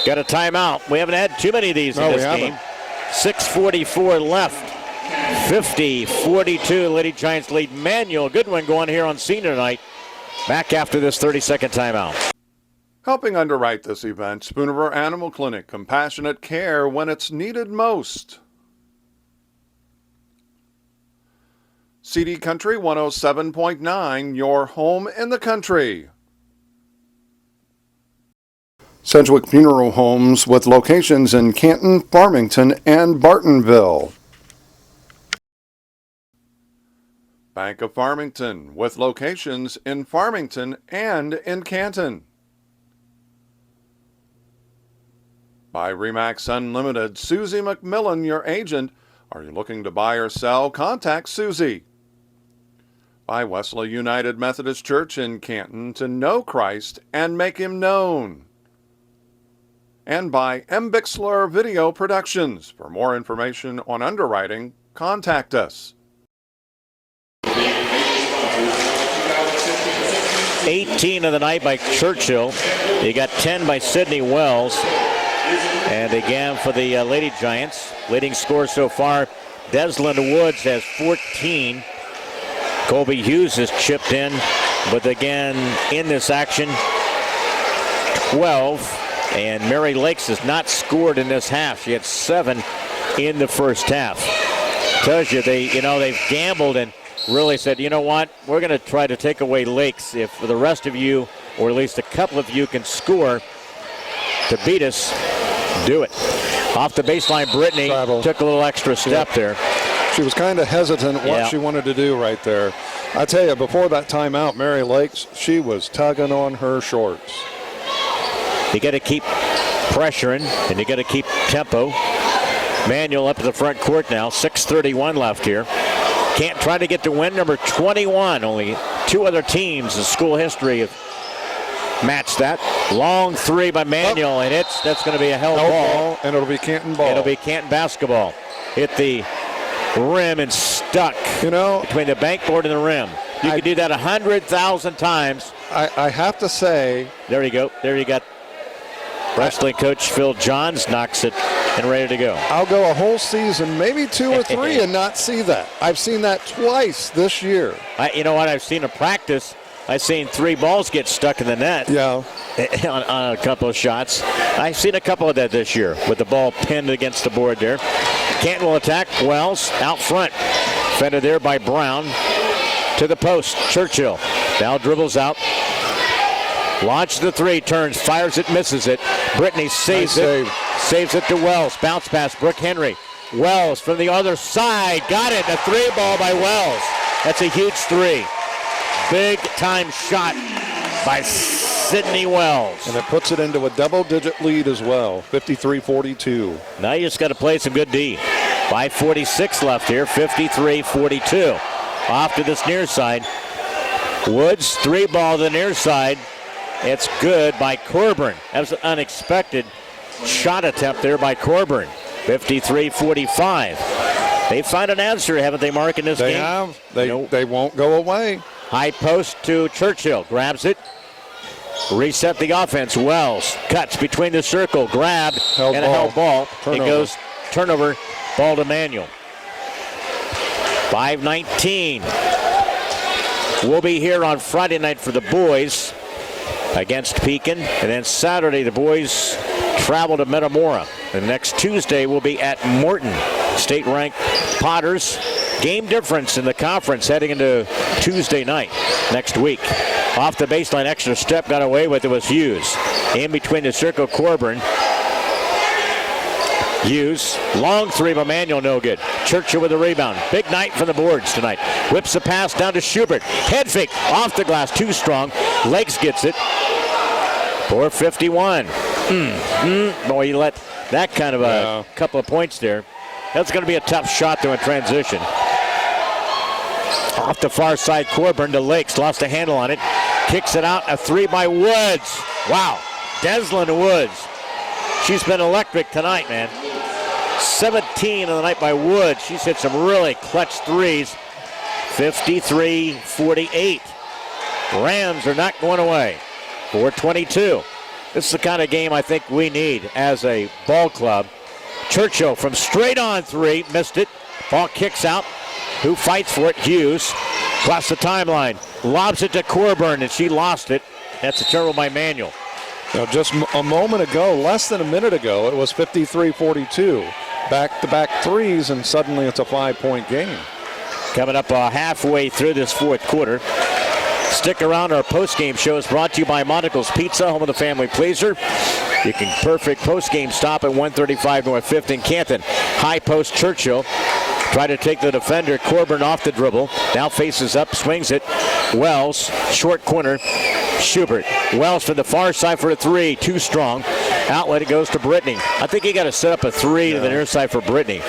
Got a timeout. We haven't had too many of these in this game. 6:44 left. 50-42. Lady Giants lead. Manuel. Good one going here on senior night. Back after this 30-second timeout. Helping underwrite this event, Spooniver Animal Clinic. Compassionate care when it's needed most. CD Country 107.9, your home in the country. Sedgwick Funeral Homes with locations in Canton, Farmington, and Bartonville. Bank of Farmington with locations in Farmington and in Canton. By Remax Unlimited, Susie McMillan, your agent. Are you looking to buy or sell? Contact Susie. By Wesley United Methodist Church in Canton, to know Christ and make him known. And by M. Bixler Video Productions. For more information on underwriting, contact us. 18 of the night by Churchill. You got 10 by Sydney Wells. And again for the Lady Giants. Leading scorer so far, Deslyn Woods has 14. Colby Hughes has chipped in, but again in this action, 12. And Mary Lakes has not scored in this half. She had 7 in the first half. Tells you they've gambled and really said, you know what, we're going to try to take away Lakes. If the rest of you, or at least a couple of you, can score to beat us, do it. Off the baseline, Brittany took a little extra step there. She was kind of hesitant what she wanted to do right there. I tell you, before that timeout, Mary Lakes, she was tugging on her shorts. You got to keep pressuring, and you got to keep tempo. Manuel up to the front court now. 6:31 left here. Can't try to get to win number 21. Only 2 other teams in school history have matched that. Long 3 by Manuel, and that's going to be a hell ball. And it'll be Canton ball. It'll be Canton basketball. Hit the rim and stuck. Between the backboard and the rim. You could do that 100,000 times. I have to say. There you go. There you got wrestling coach Phil Johns knocks it and ready to go. I'll go a whole season, maybe 2 or 3, and not see that. I've seen that twice this year. You know what? I've seen a practice. I've seen 3 balls get stuck in the net. Yeah. On a couple of shots. I've seen a couple of that this year with the ball pinned against the board there. Canton will attack. Wells out front. Fended there by Brown. To the post. Churchill. Now dribbles out. Launches the 3. Turns. Fires it. Misses it. Brittany saves it. Saves it to Wells. Bounce pass. Brooke Henry. Wells from the other side. Got it. A 3 ball by Wells. That's a huge 3. Big time shot by Sydney Wells. And it puts it into a double-digit lead as well, 53-42. Now you just got to play some good D. 5:46 left here, 53-42. Off to this near side. Woods, 3 ball to the near side. It's good by Corburn. That was an unexpected shot attempt there by Corburn. 53-45. They find an answer, haven't they, Mark, in this game? They have. They won't go away. High post to Churchill. Grabs it. reset the offense. Wells cuts between the circle, grab, held and a held ball. Turnover. It goes turnover, ball to Manual. 5:19. We'll be here on Friday night for the boys against Pekin. And then Saturday, the boys travel to Metamora. And next Tuesday, we'll be at Morton. State-ranked Potters. Game difference in the conference heading into Tuesday night next week. Off the baseline, extra step got away with it was Hughes. In between the circle, Coburn. Hughes, long three by Manual, no good. Churchill with the rebound. Big night for the boards tonight. Whips the pass down to Schubert. Head fake off the glass, too strong. Lakes gets it. 4:51. Boy, you let that kind of a couple of points there. That's going to be a tough shot though in transition. Off the far side, Coburn to Lakes. Lost a handle on it. Kicks it out. A three by Woods. Wow. Deslin Woods. She's been electric tonight, man. 17 of the night by Woods. She's hit some really clutch threes. 53-48. Rams are not going away. 4:22. This is the kind of game I think we need as a ball club. Churchill from straight on three. Missed it. Ball kicks out. Who fights for it? Hughes. Across the timeline. Lobs it to Coburn, and she lost it. That's a turnover by Manual. Now, just a moment ago, less than a minute ago, it was 53-42. Back-to-back threes, and suddenly it's a 5-point game. Coming up halfway through this fourth quarter. Stick around. Our post-game show is brought to you by Monticle's Pizza, home of the family pleaser. You can perfect post-game stop at 135 North 5th in Canton. High post Churchill. Try to take the defender, Coburn, off the dribble. Now faces up, swings it. Wells, short corner, Schubert. Wells to the far side for a three, too strong. Outlet, it goes to Brittany. I think he got to set up a three to the near side for Brittany.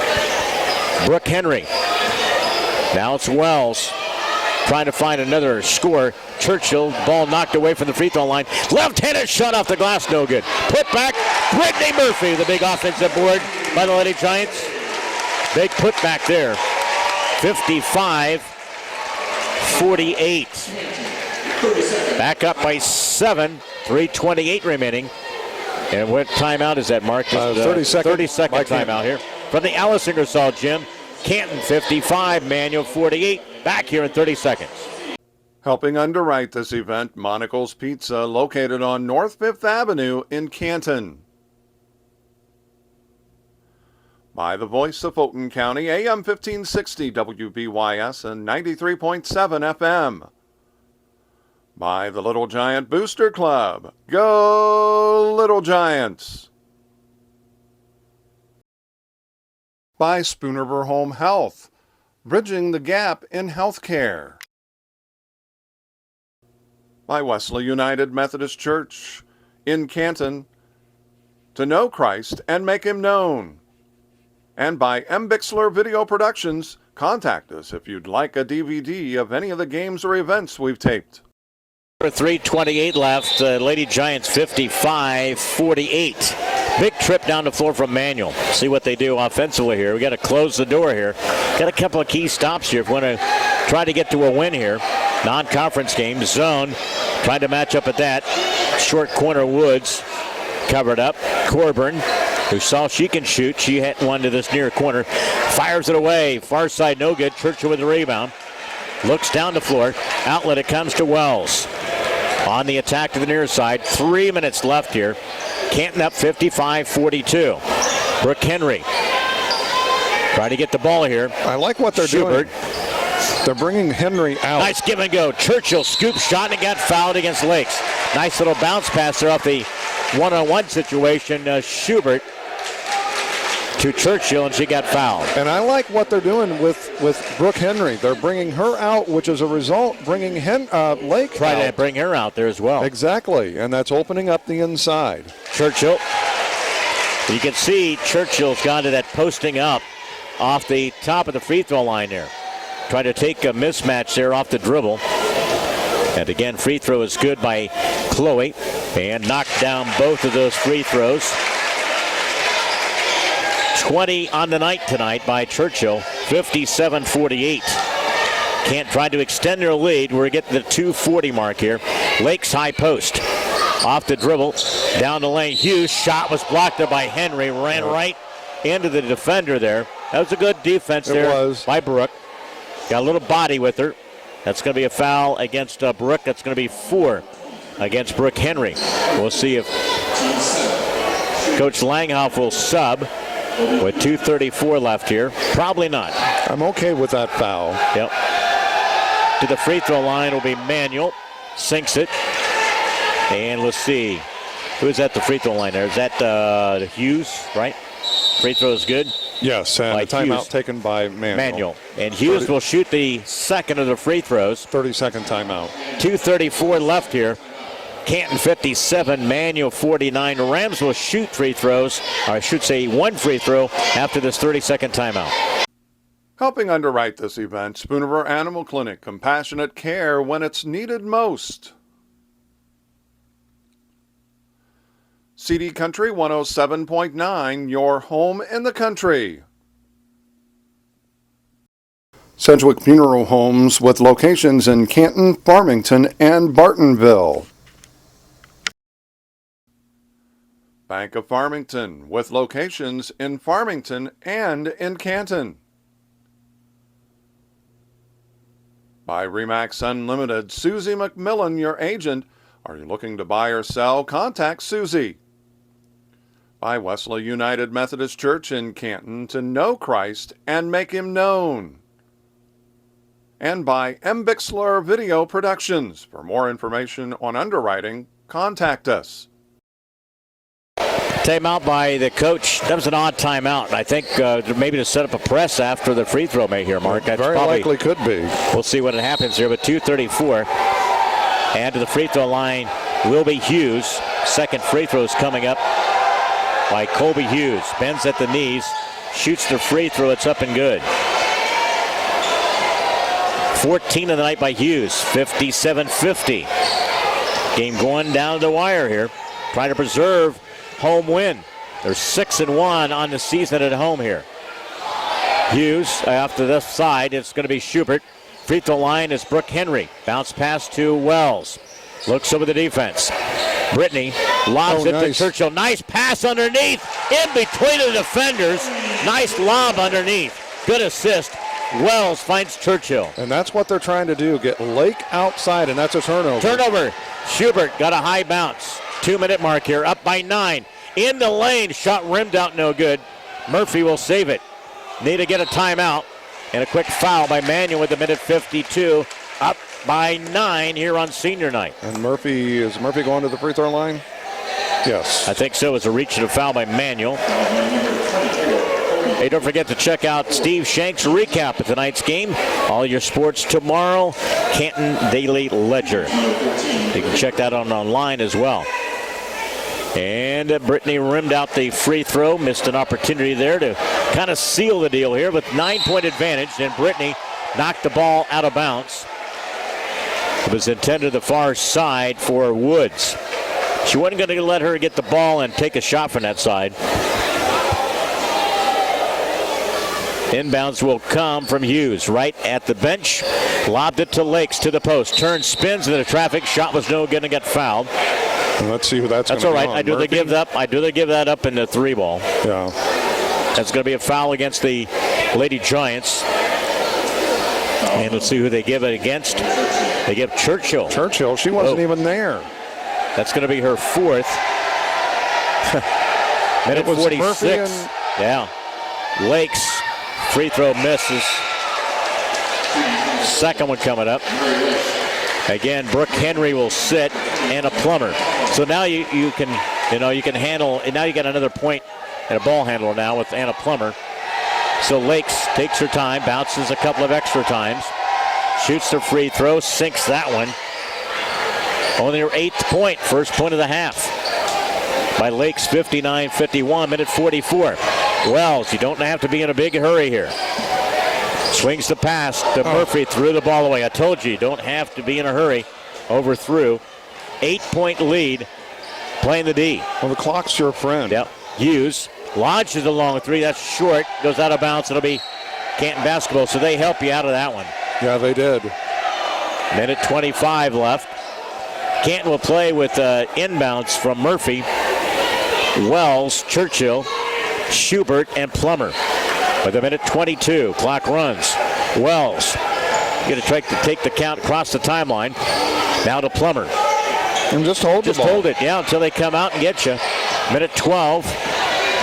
Brooke Henry. Now it's Wells trying to find another score. Churchill, ball knocked away from the free throw line. Left-handed shot off the glass, no good. Put back, Brittany Murphy, the big offensive board by the Lady Giants. Big put back there. 55-48. Back up by 7. 3:28 remaining. And what timeout is that, Mark? 30-second. 30-second timeout here. From the Alice Ingersoll Gym. Canton 55, Manual 48. Back here in 30 seconds. Helping underwrite this event, Monticle's Pizza, located on North 5th Avenue in Canton. By the voice of Fulton County, AM 1560 WBYS and 93.7 FM. By the Little Giant Booster Club. Go Little Giants! By Spoonerver Home Health, bridging the gap in healthcare. By Wesley United Methodist Church in Canton, to know Christ and make him known. And by M. Bixler Video Productions. Contact us if you'd like a DVD of any of the games or events we've taped. 3:28 left. Lady Giants 55-48. Big trip down the floor from Manual. See what they do offensively here. We got to close the door here. Got a couple of key stops here if we want to try to get to a win here. Non-conference game. Zone. Trying to match up at that. Short corner Woods. Covered up. Coburn, who saw she can shoot. She hit one to this near corner. Fires it away. Far side no good. Churchill with the rebound. Looks down the floor. Outlet, it comes to Wells. On the attack to the near side. 3 minutes left here. Canton up 55-42. Brooke Henry trying to get the ball here. I like what they're doing. They're bringing Henry out. Nice give and go. Churchill scoop shot and got fouled against Lakes. Nice little bounce pass there off the one-on-one situation. Schubert to Churchill, and she got fouled. And I like what they're doing with Brooke Henry. They're bringing her out, which is a result bringing Lake Try out. to bring her out there as well. Exactly, and that's opening up the inside. Churchill. You can see Churchill's gone to that posting up off the top of the free throw line there. Trying to take a mismatch there off the dribble. And again, free throw is good by Chloe. And knocked down both of those free throws. 20 on the night tonight by Churchill. 57-48. Can't try to extend their lead. We're getting the 2:40 mark here. Lakes high post. Off the dribble, down the lane. Hughes, shot was blocked there by Henry, ran right into the defender there. That was a good defense there by Brooke. Got a little body with her. That's going to be a foul against Brooke. That's going to be 4 against Brooke Henry. We'll see if Coach Langhoff will sub with 2:34 left here. Probably not. I'm okay with that foul. Yep. To the free throw line will be Manuel. Sinks it. And let's see. Who's at the free throw line there? Is that Hughes, right? Free throw is good. Yes, and a timeout taken by Manuel. And Hughes will shoot the second of the free throws. 30-second timeout. 2:34 left here. Canton 57, Manual 49. The Rams will shoot free throws, or I should say 1 free throw after this 30-second timeout. Helping underwrite this event, Spooner Animal Clinic, compassionate care when it's needed most. CD Country 107.9, your home in the country. Sedgwick Funeral Homes with locations in Canton, Farmington, and Bartonville. Bank of Farmington with locations in Farmington and in Canton. By Remax Unlimited, Susie McMillan, your agent. Are you looking to buy or sell? Contact Susie. By Wesley United Methodist Church in Canton, to know Christ and make him known. And by M. Bixler Video Productions. For more information on underwriting, contact us. Timeout by the coach. That was an odd timeout. I think maybe to set up a press after the free throw may here, Mark. That's very likely could be. We'll see what happens here, but 2:34. And to the free throw line will be Hughes. Second free throw is coming up by Colby Hughes. Bends at the knees, shoots the free throw. It's up and good. 14 of the night by Hughes, 57-50. Game going down the wire here. Trying to preserve home win. They're 6-1 on the season at home here. Hughes off to the side. It's going to be Schubert. Free throw line is Brooke Henry. Bounce pass to Wells. Looks over the defense. Brittany lobs it to Churchill. Nice pass underneath. In between the defenders. Nice lob underneath. Good assist. Wells finds Churchill. And that's what they're trying to do. Get Lake outside, and that's a turnover. Turnover. Schubert got a high bounce. 2-minute mark here. Up by 9. In the lane. Shot rimmed out. No good. Murphy will save it. Need to get a timeout. And a quick foul by Manuel with a minute 52. Up by 9 here on senior night. And is Murphy going to the free throw line? Yes. I think so. It's a reach and a foul by Manuel. Hey, don't forget to check out Steve Shank's recap of tonight's game. All your sports tomorrow. Canton Daily Ledger. You can check that out online as well. And Brittany rimmed out the free throw. Missed an opportunity there to kind of seal the deal here with 9-point advantage. And Brittany knocked the ball out of bounds. It was intended to the far side for Woods. She wasn't going to let her get the ball and take a shot from that side. Inbounds will come from Hughes right at the bench. Lobbed it to Lakes to the post. Turns, spins into the traffic. Shot was no good and got fouled. Let's see who that's going to be. That's all right. I do they give that up in the 3 ball. Yeah. That's going to be a foul against the Lady Giants. And let's see who they give it against. They give Churchill. Churchill, she wasn't even there. That's going to be her 4th. Minute 46. Yeah. Lakes, free throw misses. Second one coming up. Again, Brooke Henry will sit, and a Plummer. So now you can handle, and now you got another point and a ball handler now with Anna Plummer. So Lakes takes her time, bounces a couple of extra times, shoots the free throw, sinks that one. Only her 8th point, first point of the half. By Lakes, 59-51, minute 44. Wells, you don't have to be in a big hurry here. Swings the pass to Murphy, threw the ball away. I told you don't have to be in a hurry. Overthrew. 8-point lead, playing the D. Well, the clock's your friend. Yep. Hughes launches a long 3. That's short. Goes out of bounds. It'll be Canton basketball, so they help you out of that one. Yeah, they did. Minute 25 left. Canton will play with inbounds from Murphy, Wells, Churchill, Schubert, and Plummer. With a minute 22, clock runs. Wells going to try to take the count across the timeline. Now to Plummer. And just hold the ball. Hold it, yeah, until they come out and get you. Minute 12.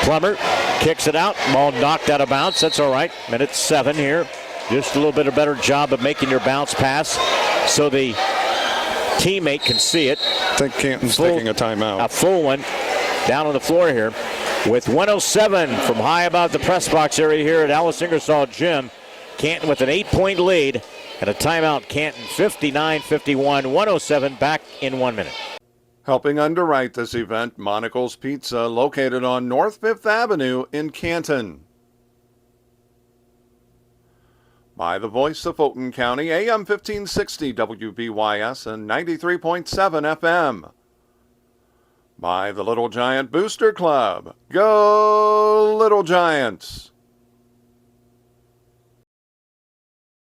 Plummer kicks it out. Ball knocked out of bounds. That's all right. Minute 7 here. Just a little bit of better job of making your bounce pass so the teammate can see it. I think Canton's taking a timeout. A full one down on the floor here. With 107 from high above the press box area here at Alice Ingersoll Gym. Canton with an 8-point lead and a timeout. Canton 59-51, 107 back in 1 minute. Helping underwrite this event, Monocle's Pizza, located on North 5th Avenue in Canton. By the voice of Fulton County, AM 1560 WBYS and 93.7 FM. By the Little Giant Booster Club. Go Little Giants!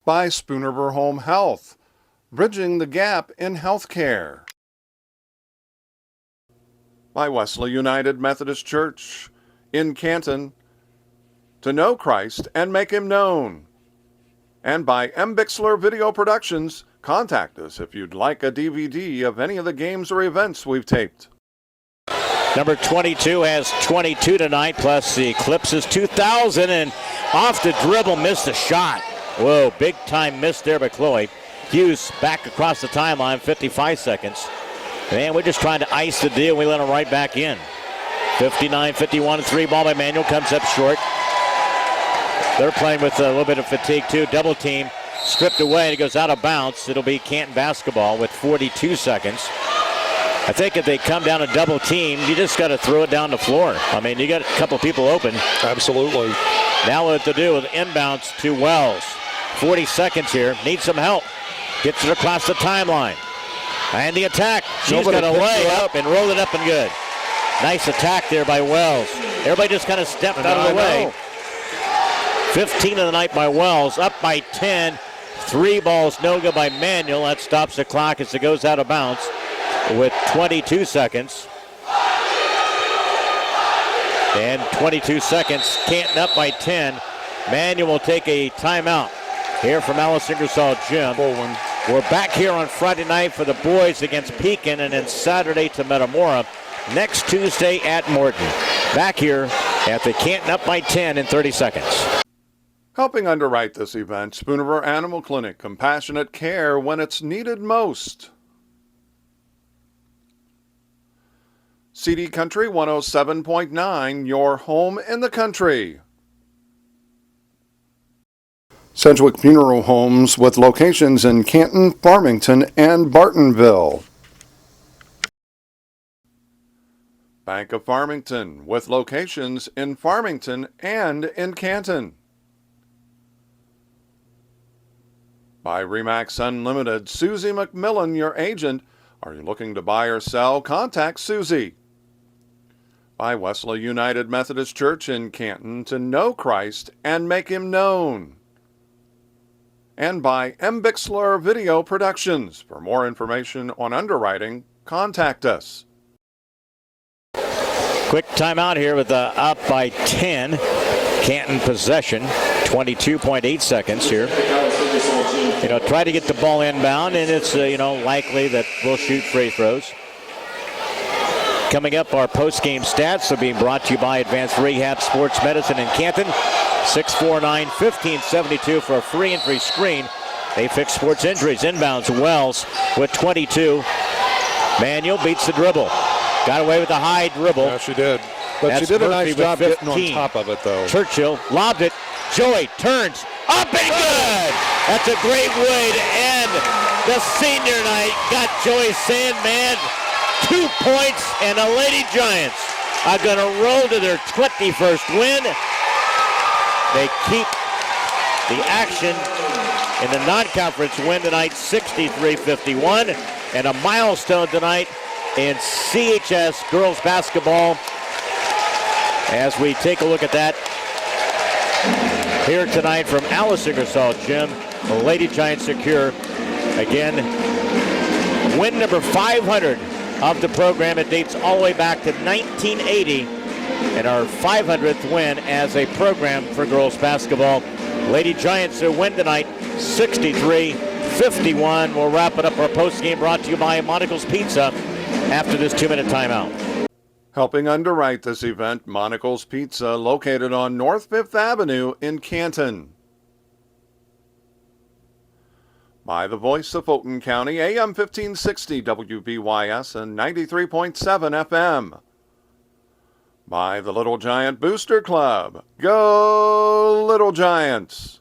By Spoonerver Home Health, bridging the gap in healthcare. By Wesley United Methodist Church in Canton, to know Christ and make him known. And by M. Bixler Video Productions, contact us if you'd like a DVD of any of the games or events we've taped. Number 22 has 22 tonight, plus the Eclipse's 2,000, and off the dribble missed a shot. Whoa, big time miss there by Chloe. Hughes back across the timeline, 55 seconds. Man, we're just trying to ice the deal. We let him right back in. 59-51, 3 ball by Manual, comes up short. They're playing with a little bit of fatigue too. Double team, stripped away, and it goes out of bounds. It'll be Canton basketball with 42 seconds. I think if they come down a double team, you just got to throw it down the floor. I mean, you got a couple people open. Absolutely. Now what to do with inbounds to Wells. 40 seconds here. Needs some help. Gets it across the timeline. And the attack. She's going to lay up and roll it up and good. Nice attack there by Wells. Everybody just kind of stepped out of the way. 15 of the night by Wells. Up by 10. 3 balls no good by Manual. That stops the clock as it goes out of bounds with 22 seconds. And 22 seconds. Canton up by 10. Manual will take a timeout here from Alice Ingersoll Gym. We're back here on Friday night for the boys against Pekin, and then Saturday to Metamora. Next Tuesday at Morton. Back here at the Canton up by 10 in 30 seconds. Helping underwrite this event, Spoonerver Animal Clinic, compassionate care when it's needed most. CD Country 107.9, your home in the country. Sedgwick Funeral Homes with locations in Canton, Farmington, and Bartonville. Bank of Farmington with locations in Farmington and in Canton. By Remax Unlimited, Susie McMillan, your agent. Are you looking to buy or sell? Contact Susie. By Wesley United Methodist Church in Canton, to know Christ and make him known. And by M. Bixler Video Productions. For more information on underwriting, contact us. Quick timeout here with up by 10. Canton possession, 22.8 seconds here. Try to get the ball inbound, and it's, likely that we'll shoot free throws. Coming up, our post-game stats are being brought to you by Advanced Rehab Sports Medicine in Canton. 649-1572 for a free and free screen. They fix sports injuries. Inbounds, Wells with 22. Manual beats the dribble. Got away with a high dribble. Yeah, she did. But That's she did a Murphy nice job with getting on top of it, though. Churchill lobbed it. Joey turns. Up and good! That's a great way to end the senior night. Got Joey saying, man, 2 points, and the Lady Giants are going to roll to their 21st win. They keep the action in the non-conference win tonight, 63-51, and a milestone tonight in CHS girls basketball. As we take a look at that here tonight from Alice Ingersoll Gym, the Lady Giants secure again win number 500 of the program. It dates all the way back to 1980 and our 500th win as a program for girls basketball. Lady Giants who win tonight 63-51. We'll wrap it up. Our postgame brought to you by Monocle's Pizza after this 2-minute timeout. Helping underwrite this event, Monocle's Pizza, located on North 5th Avenue in Canton. By the voice of Fulton County, AM 1560 WBYS and 93.7 FM. By the Little Giant Booster Club. Go Little Giants!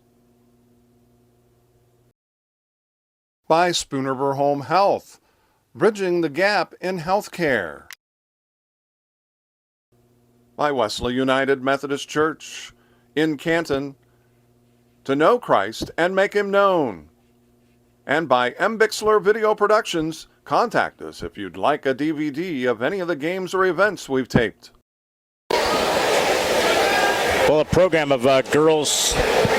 By Spoonerver Home Health, bridging the gap in healthcare. By Wesley United Methodist Church in Canton, to know Christ and make him known. And by M. Bixler Video Productions. Contact us if you'd like a DVD of any of the games or events we've taped. Well, a program of girls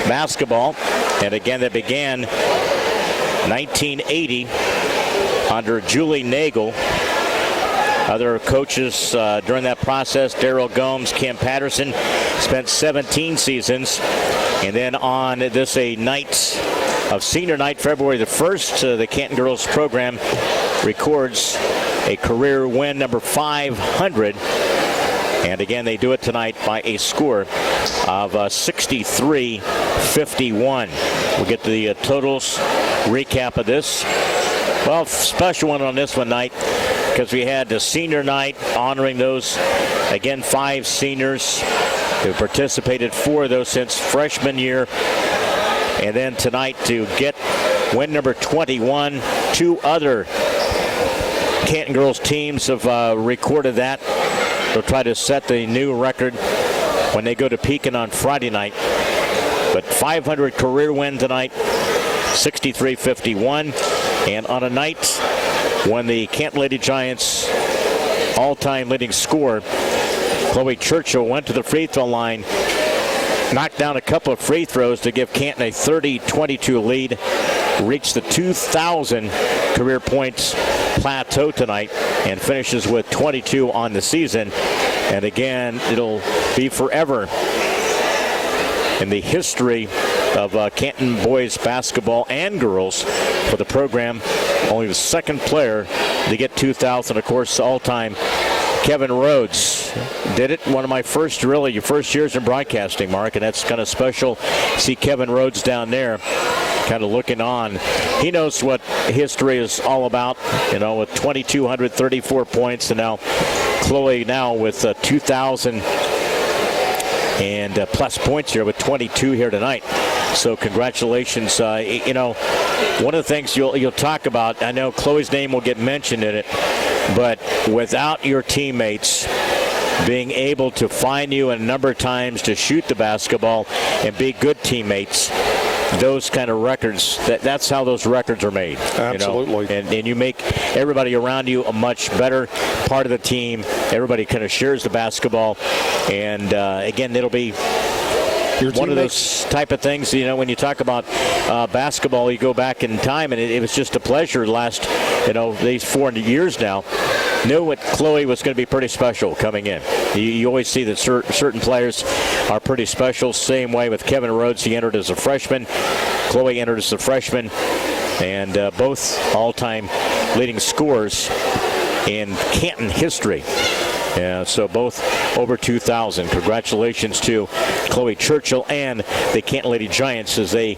basketball, and again that began 1980 under Julie Nagel. Other coaches during that process, Daryl Gomes, Kim Patterson, spent 17 seasons. And then on this a night of senior night, February the 1st, the Canton girls program records a career win number 500. And again, they do it tonight by a score of 63-51. We'll get to the totals recap of this. Well, special one on this one night because we had the senior night honoring those, again, 5 seniors who participated, 4 of those since freshman year. And then tonight to get win number 21, 2 other Canton girls teams have recorded that. They'll try to set the new record when they go to Pekin on Friday night. But 500 career win tonight, 63-51. And on a night when the Canton Lady Giants all-time leading scorer, Cloe Churchill, went to the free throw line, knocked down a couple of free throws to give Canton a 30-22 lead, reached the 2,000 career points plateau tonight, and finishes with 22 on the season. And again, it'll be forever in the history of Canton boys basketball and girls for the program. Only the second player to get 2,000, of course, all-time. Kevin Rhodes did it. One of my first years in broadcasting, Mark, and that's kind of special. See Kevin Rhodes down there kind of looking on. He knows what history is all about, with 2,234 points, and now Chloe now with 2,000 and plus points here with 22 here tonight. So congratulations. One of the things you'll talk about, I know Chloe's name will get mentioned in it, but without your teammates being able to find you a number of times to shoot the basketball and be good teammates, those kind of records, that's how those records are made. Absolutely. And you make everybody around you a much better part of the team. Everybody kind of shares the basketball. And again, it'll be one of those type of things, when you talk about basketball, you go back in time, and it was just a pleasure last, these 4 years now. Knew what Chloe was going to be pretty special coming in. You always see that certain players are pretty special. Same way with Kevin Rhodes. He entered as a freshman. Chloe entered as a freshman. And both all-time leading scorers in Canton history. So both over 2,000. Congratulations to Cloe Churchill and the Canton Lady Giants as they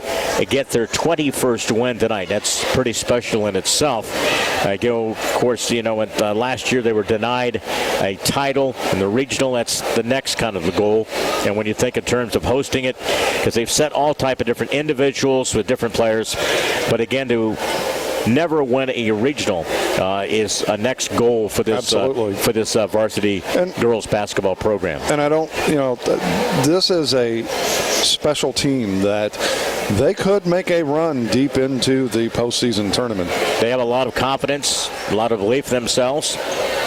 get their 21st win tonight. That's pretty special in itself. Of course, last year they were denied a title in the regional. That's the next kind of the goal. And when you think in terms of hosting it, because they've set all type of different individuals with different players, but again, to never win a regional is a next goal for this varsity girls basketball program. And this is a special team that they could make a run deep into the postseason tournament. They have a lot of confidence, a lot of belief in themselves,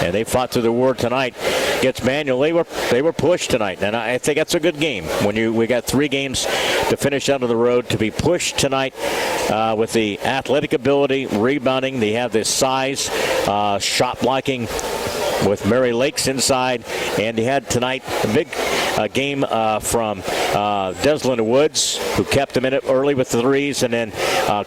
and they fought through the war tonight. against Manual. They were pushed tonight, and I think that's a good game. We got 3 games to finish out of the road, to be pushed tonight with the athletic ability, rebounding. They have this size, shot blocking with Mary Lakes inside, and they had tonight a big game from Deslin Woods, who kept them in it early with the threes, and then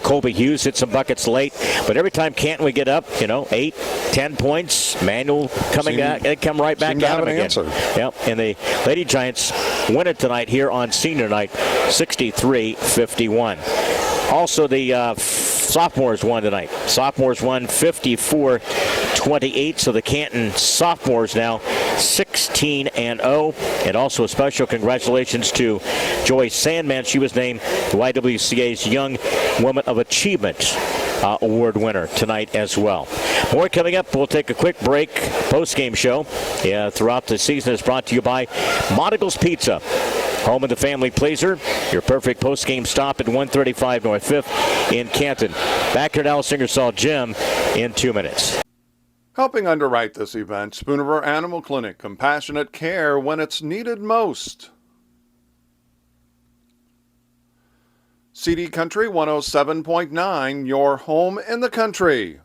Colby Hughes hit some buckets late. But every time Canton would get up, 8, 10 points, Manual coming back, they come right back at them again. Answer. Yep, and the Lady Giants win it tonight here on senior night, 63-51. Also, the sophomores won tonight. Sophomores won 54-28, so the Canton sophomores now 16-0. And also a special congratulations to Joy Sandman. She was named the YWCA's Young Woman of Achievement Award winner tonight as well. More coming up. We'll take a quick break. Post-game show throughout the season is brought to you by Monticle's Pizza, home of the family pleaser. Your perfect post-game stop at 135 North 5th in Canton. Back here at Alice Ingersoll Gym in 2 minutes. Helping underwrite this event, Spoonerville Animal Clinic, compassionate care when it's needed most. CD Country 107.9, your home in the country.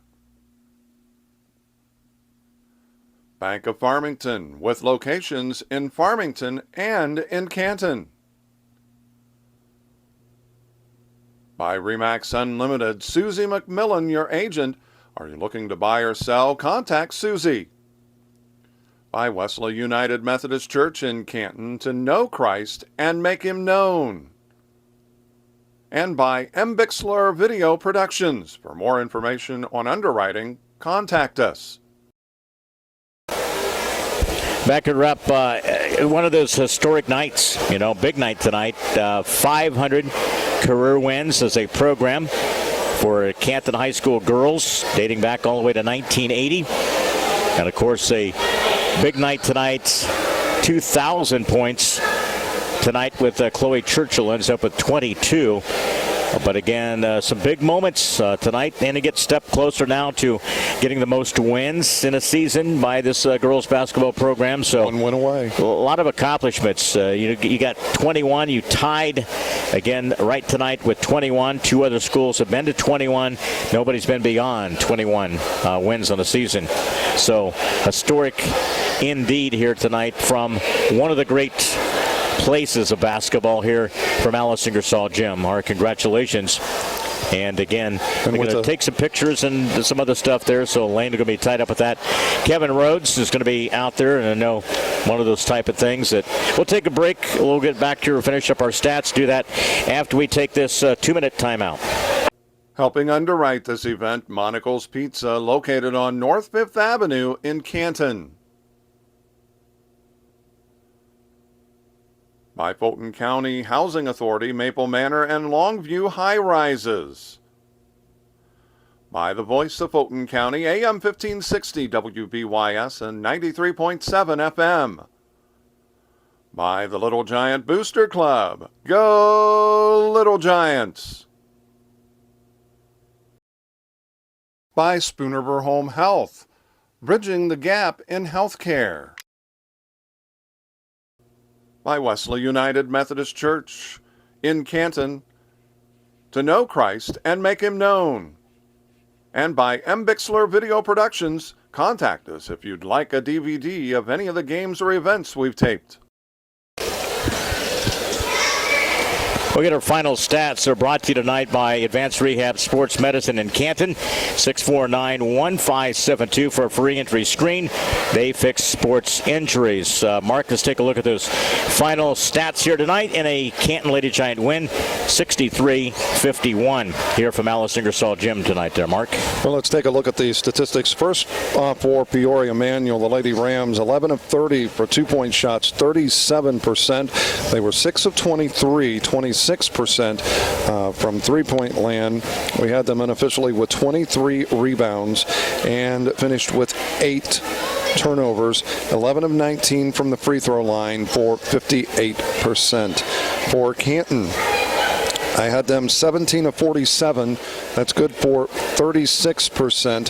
Bank of Farmington, with locations in Farmington and in Canton. By Remax Unlimited, Susie McMillan, your agent. Are you looking to buy or sell? Contact Susie. By Wesley United Methodist Church in Canton, to know Christ and make him known. And by M. Bixler Video Productions. For more information on underwriting, contact us. Back and wrap, one of those historic nights, big night tonight. 500 career wins as a program for Canton High School girls, dating back all the way to 1980. And, of course, a big night tonight, 2,000 points tonight with Cloe Churchill, ends up with 22. But again, some big moments tonight, and to get a step closer now to getting the most wins in a season by this girls basketball program. So 1 win away. A lot of accomplishments. You got 21. You tied again right tonight with 21. 2 other schools have been to 21. Nobody's been beyond 21 wins on the season. So historic indeed here tonight from one of the great places of basketball here from Alice Ingersoll Gym. Our congratulations. And again, we're going to take some pictures and some other stuff there, so Lane is going to be tied up with that. Kevin Rhodes is going to be out there, and I know one of those type of things that we'll take a break. We'll get back here and finish up our stats. Do that after we take this 2-minute timeout. Helping underwrite this event, Monticle's Pizza, located on North 5th Avenue in Canton. By Fulton County Housing Authority, Maple Manor and Longview High Rises. By the Voice of Fulton County, AM 1560 WBYS and 93.7 FM. By the Little Giant Booster Club. Go Little Giants! By Spoonerville Home Health, bridging the gap in healthcare. By Wesley United Methodist Church in Canton, to know Christ and make him known. And by M. Bixler Video Productions. Contact us if you'd like a DVD of any of the games or events we've taped. We'll get our final stats. They're brought to you tonight by Advanced Rehab Sports Medicine in Canton. 649-1572 for a free entry screen. They fix sports injuries. Mark, let's take a look at those final stats here tonight in a Canton Lady Giant win, 63-51 here from Alice Ingersoll Gym tonight there, Mark. Well, let's take a look at the statistics. First for Peoria Manual, the Lady Rams, 11 of 30 for 2-point shots, 37%. They were 6 of 23, 26% from three-point land. We had them unofficially with 23 rebounds and finished with 8 turnovers, 11 of 19 from the free throw line for 58%. For Canton, I had them 17 of 47. That's good for 36%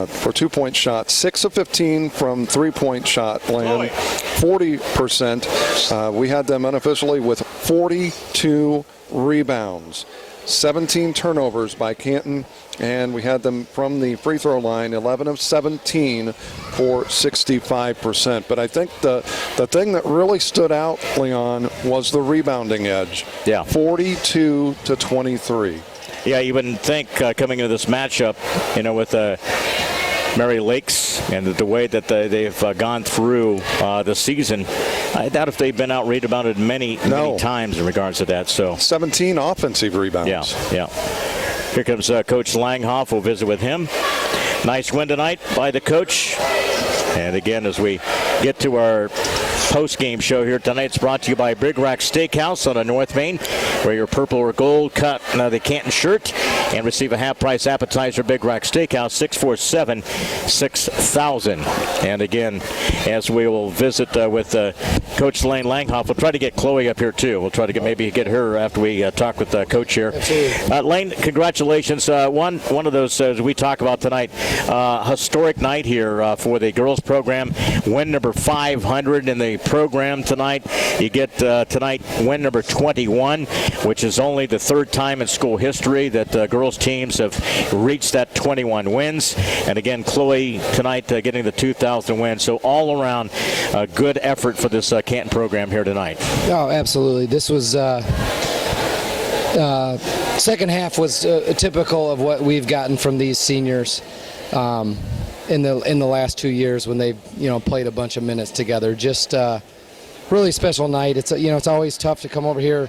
for 2-point shots. 6 of 15 from 3-point shot land. 40%. We had them unofficially with 42 rebounds. 17 turnovers by Canton, and we had them from the free throw line, 11 of 17 for 65%. But I think the thing that really stood out, Leon, was the rebounding edge. Yeah. 42 to 23. Yeah, you wouldn't think coming into this matchup, with Mary Lakes and the way that they've gone through the season, I doubt if they've been out rebounded many times in regards to that. So 17 offensive rebounds. Yeah. Here comes Coach Langhoff. We'll visit with him. Nice win tonight by the coach. And again, as we get to our post-game show here tonight, it's brought to you by Big Rack Steakhouse on North Main. Wear your purple or gold cut the Canton shirt and receive a half-price appetizer. Big Rack Steakhouse, 647-6000. And again, as we will visit with Coach Lane Langhoff, we'll try to get Chloe up here too. We'll try to maybe get her after we talk with Coach here. Lane, congratulations. One of those, as we talk about tonight, historic night here for the girls program. Win number 500 in the program tonight. You get tonight win number 21, which is only the third time in school history that girls teams have reached that 21 wins. And again, Chloe tonight getting the 2,000 win. So all around a good effort for this Canton program here tonight. Oh, absolutely. This was second half was typical of what we've gotten from these seniors in the last 2 years when they've played a bunch of minutes together. Just really special night. It's it's always tough to come over here.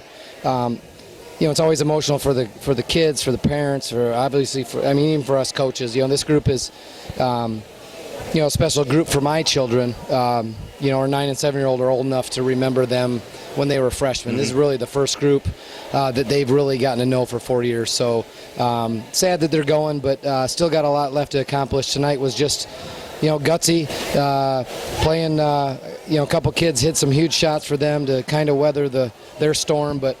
It's always emotional for the kids, for the parents, for obviously even for us coaches. This group is a special group for my children. Our 9- and 7-year-old are old enough to remember them when they were freshmen. Mm-hmm. This is really the first group that they've really gotten to know for 4 years. So sad that they're going, but still got a lot left to accomplish. Tonight was just, gutsy, playing, a couple kids hit some huge shots for them to kind of weather their storm, but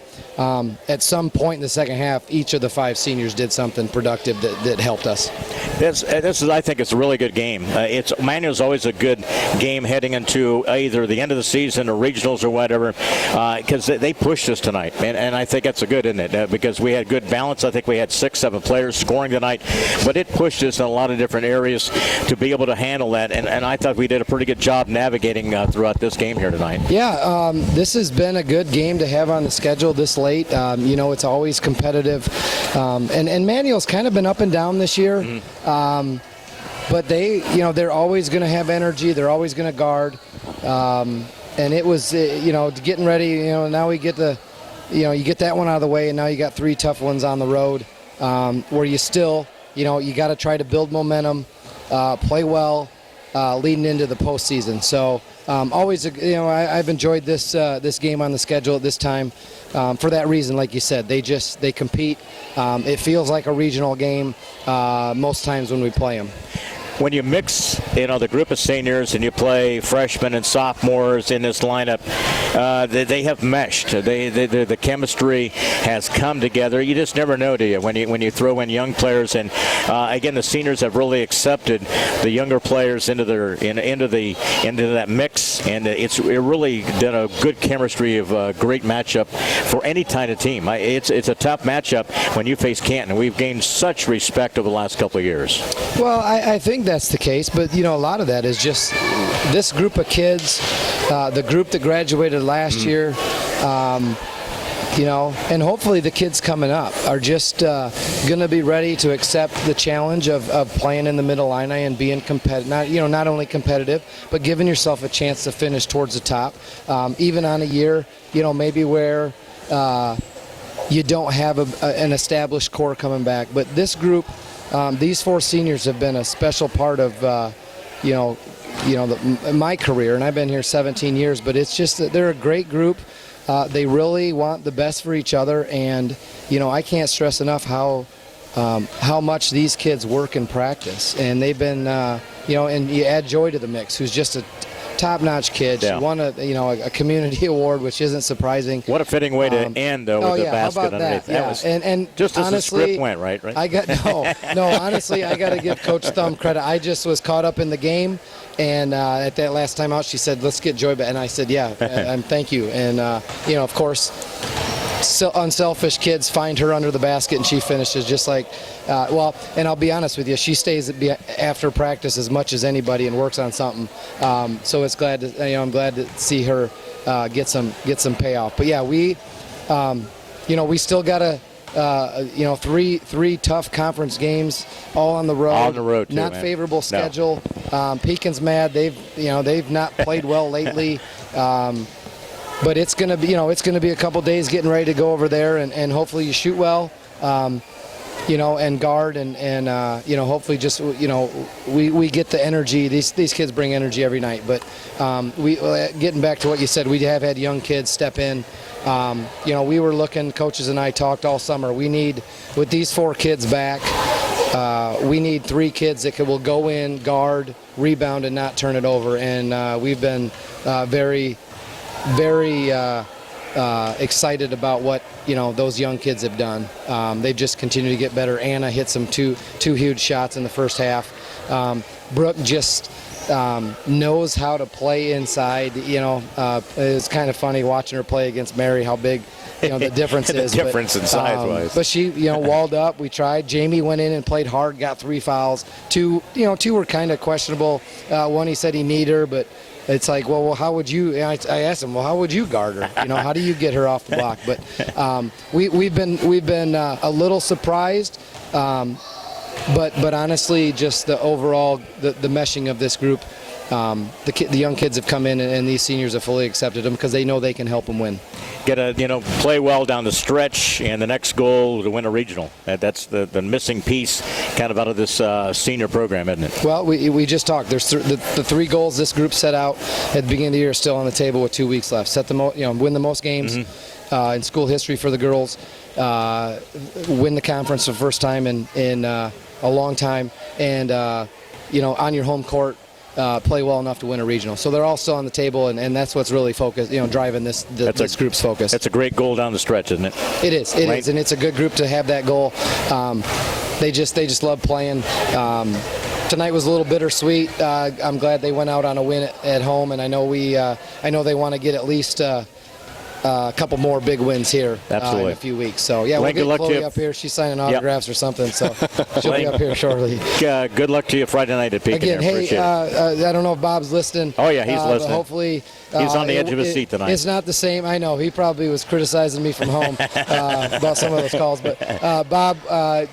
at some point in the second half, each of the 5 seniors did something productive that helped us. I think it's a really good game. Manual's always a good game heading into either the end of the season or regionals or whatever, because they pushed us tonight, and I think that's a good, isn't it? Because we had good balance. I think we had 6-7 players scoring tonight, but it pushed us in a lot of different areas to be able to handle that, and I thought we did a pretty good job navigating throughout this game here tonight. Yeah, this has been a good game to have on the schedule this late. It's always competitive, and Manual's kind of been up and down this year. Mm-hmm. But they're always going to have energy. They're always going to guard. And it was, getting ready. Now we get you get that one out of the way, and now you got 3 tough ones on the road, where you still, you got to try to build momentum, play well, leading into the postseason. So always, I've enjoyed this game on the schedule at this time. For that reason, like you said, they compete. It feels like a regional game most times when we play them. When you mix, the group of seniors and you play freshmen and sophomores in this lineup, they have meshed. The chemistry has come together. You just never know, do you? When you throw in young players, and again, the seniors have really accepted the younger players into that mix, and it really done a good chemistry of a great matchup for any kind of team. It's a tough matchup when you face Canton. We've gained such respect over the last couple of years. Well, I think that's the case, but a lot of that is just this group of kids, the group that graduated last year, and hopefully the kids coming up are just going to be ready to accept the challenge of playing in the Middle Illini and being competitive. Not only competitive, but giving yourself a chance to finish towards the top, even on a year, maybe where you don't have an established core coming back. But this group. These 4 seniors have been a special part of, my career, and I've been here 17 years. But it's just that they're a great group. They really want the best for each other, and I can't stress enough how much these kids work and practice. And they've been, and you add Joy to the mix, who's just a top-notch kid. Yeah. She won a community award, which isn't surprising. What a fitting way to end, though, with the basket how about underneath. That was and just honestly, as the script went, right? Honestly, I got to give Coach Thumb credit. I just was caught up in the game, and at that last time out, she said, "Let's get Joy back," and I said, "Yeah," and thank you. And of course, so unselfish kids find her under the basket, and she finishes just like. And I'll be honest with you, she stays after practice as much as anybody and works on something. So it's glad to, I'm glad to see her get some payoff. But yeah, we still got three tough conference games, all on the road. On the road, too, not man. favorable schedule. No. Pekin's mad. They've not played well lately. But it's gonna be a couple days getting ready to go over there, and hopefully you shoot well. And guard and hopefully just we get the energy. These kids bring energy every night. But getting back to what you said, we have had young kids step in. We were looking. Coaches and I talked all summer. We need, with these 4 kids back, we need 3 kids that will go in, guard, rebound, and not turn it over. And we've been very excited about what those young kids have done. They've just continued to get better. Anna hit some two huge shots in the first half. Brooke just knows how to play inside. It's kind of funny watching her play against Mary, how big the difference is. The difference in size-wise. But she walled up. We tried. Jamie went in and played hard, got 3 fouls. 2 were kind of questionable. One, he said he needed her, but it's like, well, how would you? I asked him, well, how would you guard her? How do you get her off the block? But we've been a little surprised, but honestly, just the overall the meshing of this group. The young kids have come in, and these seniors have fully accepted them because they know they can help them win. Play well down the stretch, and the next goal to win a regional. That's the missing piece kind of out of this senior program, isn't it? Well, we just talked. There's the 3 goals this group set out at the beginning of the year are still on the table with 2 weeks left. Win the most games in school history for the girls, win the conference for the first time in a long time, and on your home court. Play well enough to win a regional. So they're all still on the table, and that's what's really focused, driving this group's focus. That's a great goal down the stretch, isn't it? It is, and it's a good group to have that goal. They just love playing. Tonight was a little bittersweet. I'm glad they went out on a win at home, and I know they want to get at least a couple more big wins here in a few weeks. So, yeah, we'll get Chloe up here. She's signing autographs or something, so she'll be up here shortly. Good luck to you Friday night at Pekin. Again, hey, I don't know if Bob's listening. Oh, yeah, he's listening. Hopefully. He's on the edge of his seat tonight. It's not the same. I know. He probably was criticizing me from home about some of those calls. But, Bob,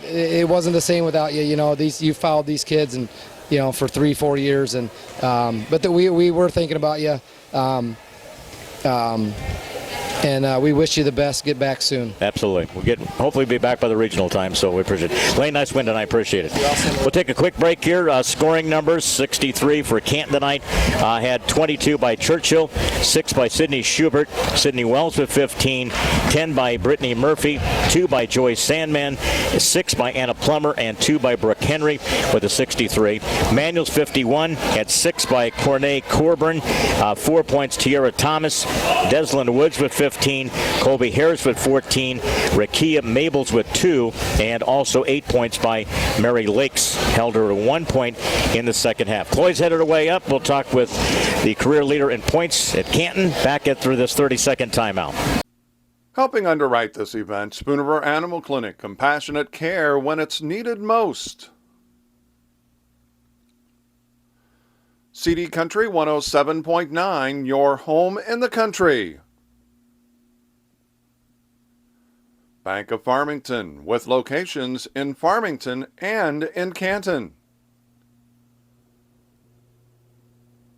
it wasn't the same without you. You followed these kids and, for 3-4 years. And but we were thinking about you. And we wish you the best. Get back soon. Absolutely. We'll hopefully be back by the regional time, so we appreciate it. Lane, nice win tonight. Appreciate it. We'll take a quick break here. Scoring numbers, 63 for Canton tonight. Had 22 by Churchill, 6 by Sydney Schubert, Sydney Wells with 15, 10 by Brittany Murphy, 2 by Joy Sandman, 6 by Anna Plummer, and 2 by Brooke Henry with a 63. Manuals 51, had 6 by Cornay Corburn, 4 points Tierra Thomas, Deslyn Woods with 15, Colby Harris with 14, Rakia Mabels with 2, and also 8 points by Mary Lakes. Held her to 1 point in the second half. Chloe's headed her way up. We'll talk with the career leader in points at Canton back through this 30-second timeout. Helping underwrite this event, Spooniver Animal Clinic, compassionate care when it's needed most. CD Country 107.9, your home in the country. Bank of Farmington, with locations in Farmington and in Canton.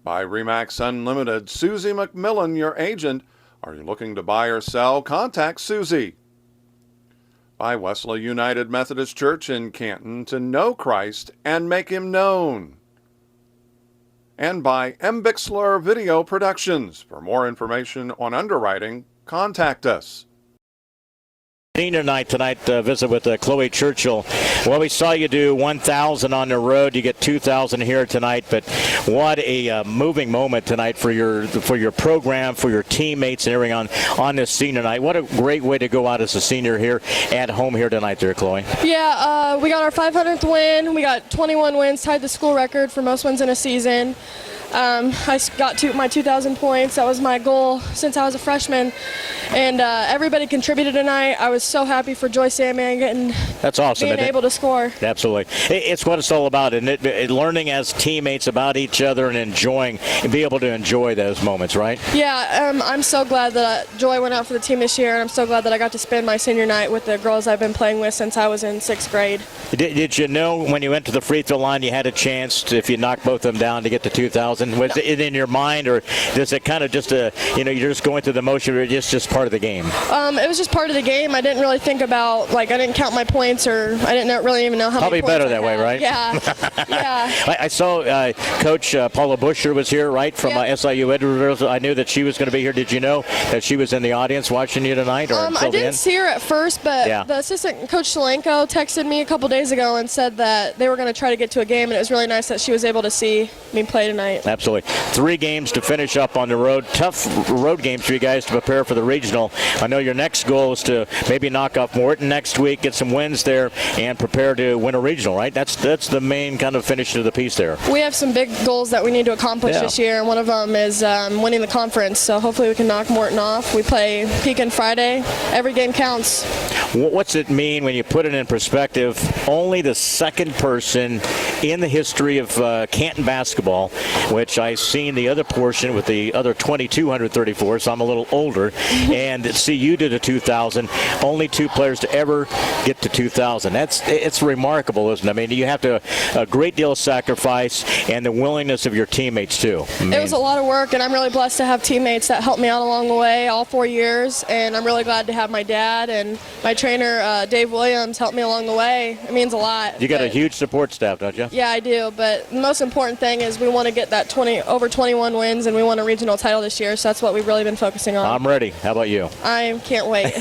By RE/MAX Unlimited, Susie McMillan, your agent. Are you looking to buy or sell? Contact Susie. By Wesley United Methodist Church in Canton, to know Christ and make him known. And by M. Bixler Video Productions. For more information on underwriting, contact us. Senior night tonight, visit with Cloe Churchill. Well, we saw you do 1,000 on the road. You get 2,000 here tonight, but what a moving moment tonight for your program, for your teammates and everything on this senior night. What a great way to go out as a senior here at home here tonight there, Chloe. Yeah, we got our 500th win. We got 21 wins, tied the school record for most wins in a season. I got to my 2,000 points. That was my goal since I was a freshman. And everybody contributed tonight. I was so happy for Joy Samang and that's awesome, being able to score. Absolutely. It's what it's all about, and learning as teammates about each other and enjoying and be able to enjoy those moments, right? Yeah, I'm so glad that Joy went out for the team this year, and I'm so glad that I got to spend my senior night with the girls I've been playing with since I was in 6th grade. Did you know when you went to the free throw line you had a chance to, if you knocked both of them down, to get to 2,000? Was it in your mind, or is it kind of just you're just going through the motion, or it's just part of the game? It was just part of the game. I didn't really think about, I didn't count my points, or I didn't really even know how Probably many points better that way, right? Yeah. Yeah. I saw Coach Paula Busher was here, right, from SIU Edwardsville. I knew that she was going to be here. Did you know that she was in the audience watching you tonight? Or I didn't see her at first, but the assistant coach Shalenko texted me a couple days ago and said that they were going to try to get to a game, and it was really nice that she was able to see me play tonight. Absolutely. 3 games to finish up on the road. Tough road games for you guys to prepare for the regional. I know your next goal is to maybe knock off Morton next week, get some wins there, and prepare to win a regional, right? That's the main kind of finish to the piece there. We have some big goals that we need to accomplish this year, and one of them is winning the conference, so hopefully we can knock Morton off. We play Pekin Friday. Every game counts. What's it mean when you put it in perspective? Only the second person in the history of Canton basketball, which I've seen the other portion with the other 2,234, so I'm a little older, and see you did a 2,000. Only 2 players to ever get to 2,000. It's remarkable, isn't it? I mean, you have to a great deal of sacrifice and the willingness of your teammates too. It was a lot of work, and I'm really blessed to have teammates that helped me out along the way all 4 years, and I'm really glad to have my dad and my trainer Dave Williams help me along the way. It means a lot. You got a huge support staff, don't you? Yeah, I do, but the most important thing is we want to get that over 21 wins, and we want a regional title this year, so that's what we've really been focusing on. I'm ready. How about you? I can't wait.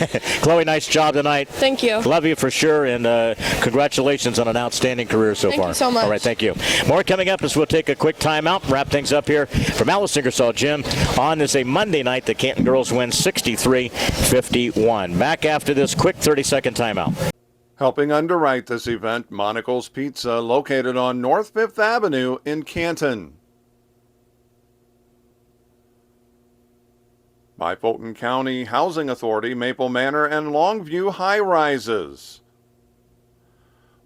Chloe, nice job tonight. Thank you. Love you for sure, and congratulations on an outstanding career so far. Thank you so much. All right, thank you. More coming up as we'll take a quick timeout, wrap things up here from Alice Ingersoll Gym on this a Monday night. The Canton girls win 63-51. Back after this quick 30-second timeout. Helping underwrite this event, Monocle's Pizza, located on North 5th Avenue in Canton. By Fulton County Housing Authority, Maple Manor and Longview High Rises.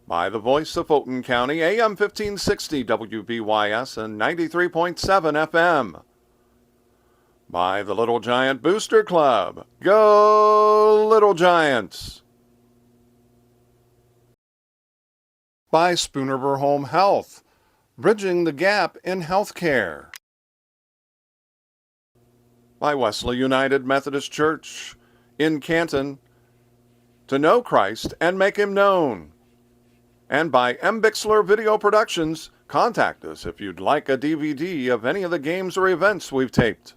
By the Voice of Fulton County, AM 1560 WBYS and 93.7 FM. By the Little Giant Booster Club. Go Little Giants! By Spoonerver Home Health, bridging the gap in healthcare. By Wesley United Methodist Church in Canton, to know Christ and make him known. And by M. Bixler Video Productions, contact us if you'd like a DVD of any of the games or events we've taped.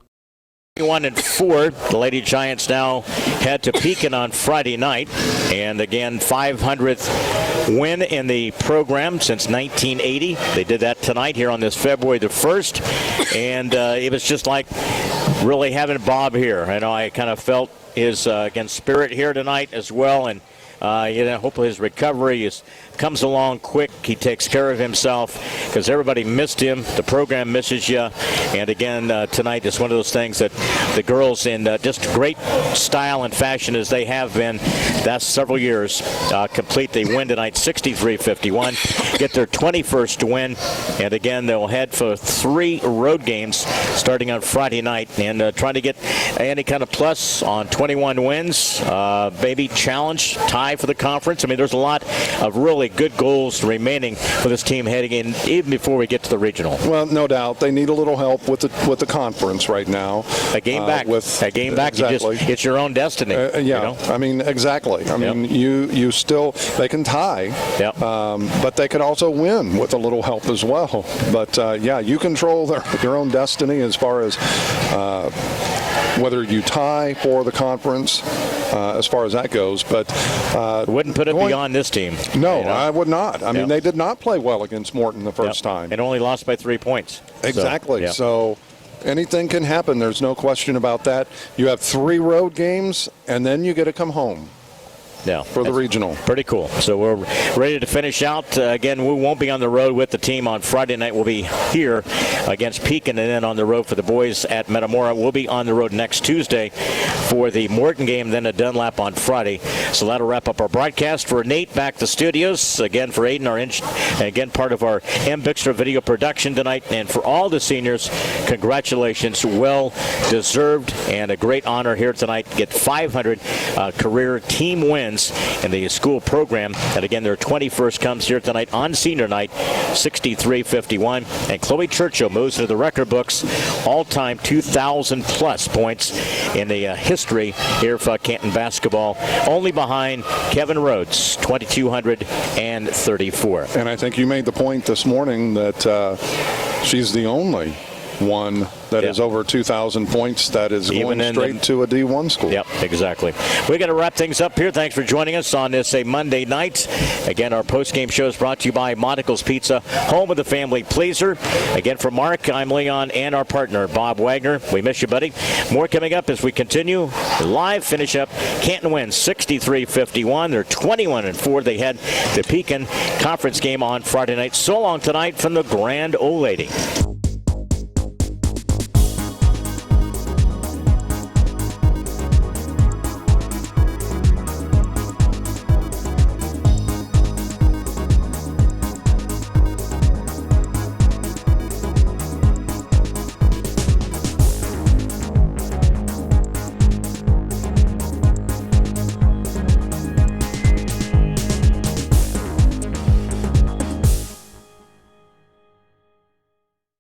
1-4. The Lady Giants now head to Pekin on Friday night, and again 500th win in the program since 1980. They did that tonight here on this February the 1st, and it was just like really having Bob here. I know I kind of felt his spirit here tonight as well, and hopefully his recovery comes along quick. He takes care of himself because everybody missed him. The program misses you. And again, tonight is one of those things that the girls in just great style and fashion as they have been last several years complete. They win tonight 63-51, get their 21st win. And again, they'll head for 3 road games starting on Friday night and trying to get any kind of plus on 21 wins. Maybe challenge, tie for the conference. I mean, there's a lot of really good goals remaining for this team heading in, even before we get to the regional. Well, no doubt they need a little help with the conference right now. A game back. Exactly. It's your own destiny. Yeah, you know? I mean, exactly. I mean, you still, they can tie, but they could also win with a little help as well. But yeah, you control your own destiny as far as whether you tie for the conference as far as that goes. But wouldn't put it beyond this team. No, I would not. I mean, Yep. they did not play well against Morton the first Yep. time. And only lost by 3 points. Exactly. Yeah. So anything can happen. There's no question about that. You have 3 road games, and then you get to come home Yeah, for the that's regional. pretty cool. So we're ready to finish out. Again, we won't be on the road with the team on Friday night. We'll be here against Pekin, and then on the road for the boys at Metamora. We'll be on the road next Tuesday for the Morton game, then a Dunlap on Friday. So that'll wrap up our broadcast. For Nate, back to studios. Again, for Aiden, again, part of our M. Bixler video production tonight. And for all the seniors, congratulations. Well deserved and a great honor here tonight. Get 500 career team wins in the school program. And again, their 21st comes here tonight on senior night, 63-51. And Cloe Churchill moves into the record books, all-time 2,000-plus points in the history here for Canton basketball, only behind Kevin Rhodes, 2,234. And I think you made the point this morning that she's the only one that is over 2,000 points that is Even going straight to a D1 school. Yep, exactly. We got to wrap things up here. Thanks for joining us on this Monday night. Again, our post-game show is brought to you by Monticle's Pizza, home of the family pleaser. Again, for Mark, I'm Leon, and our partner, Bob Wagner. We miss you, buddy. More coming up as we continue. Live finish up. Canton wins 63-51. They're 21-4. They head the Pekin Conference game on Friday night. So long tonight from the Grand Old Lady.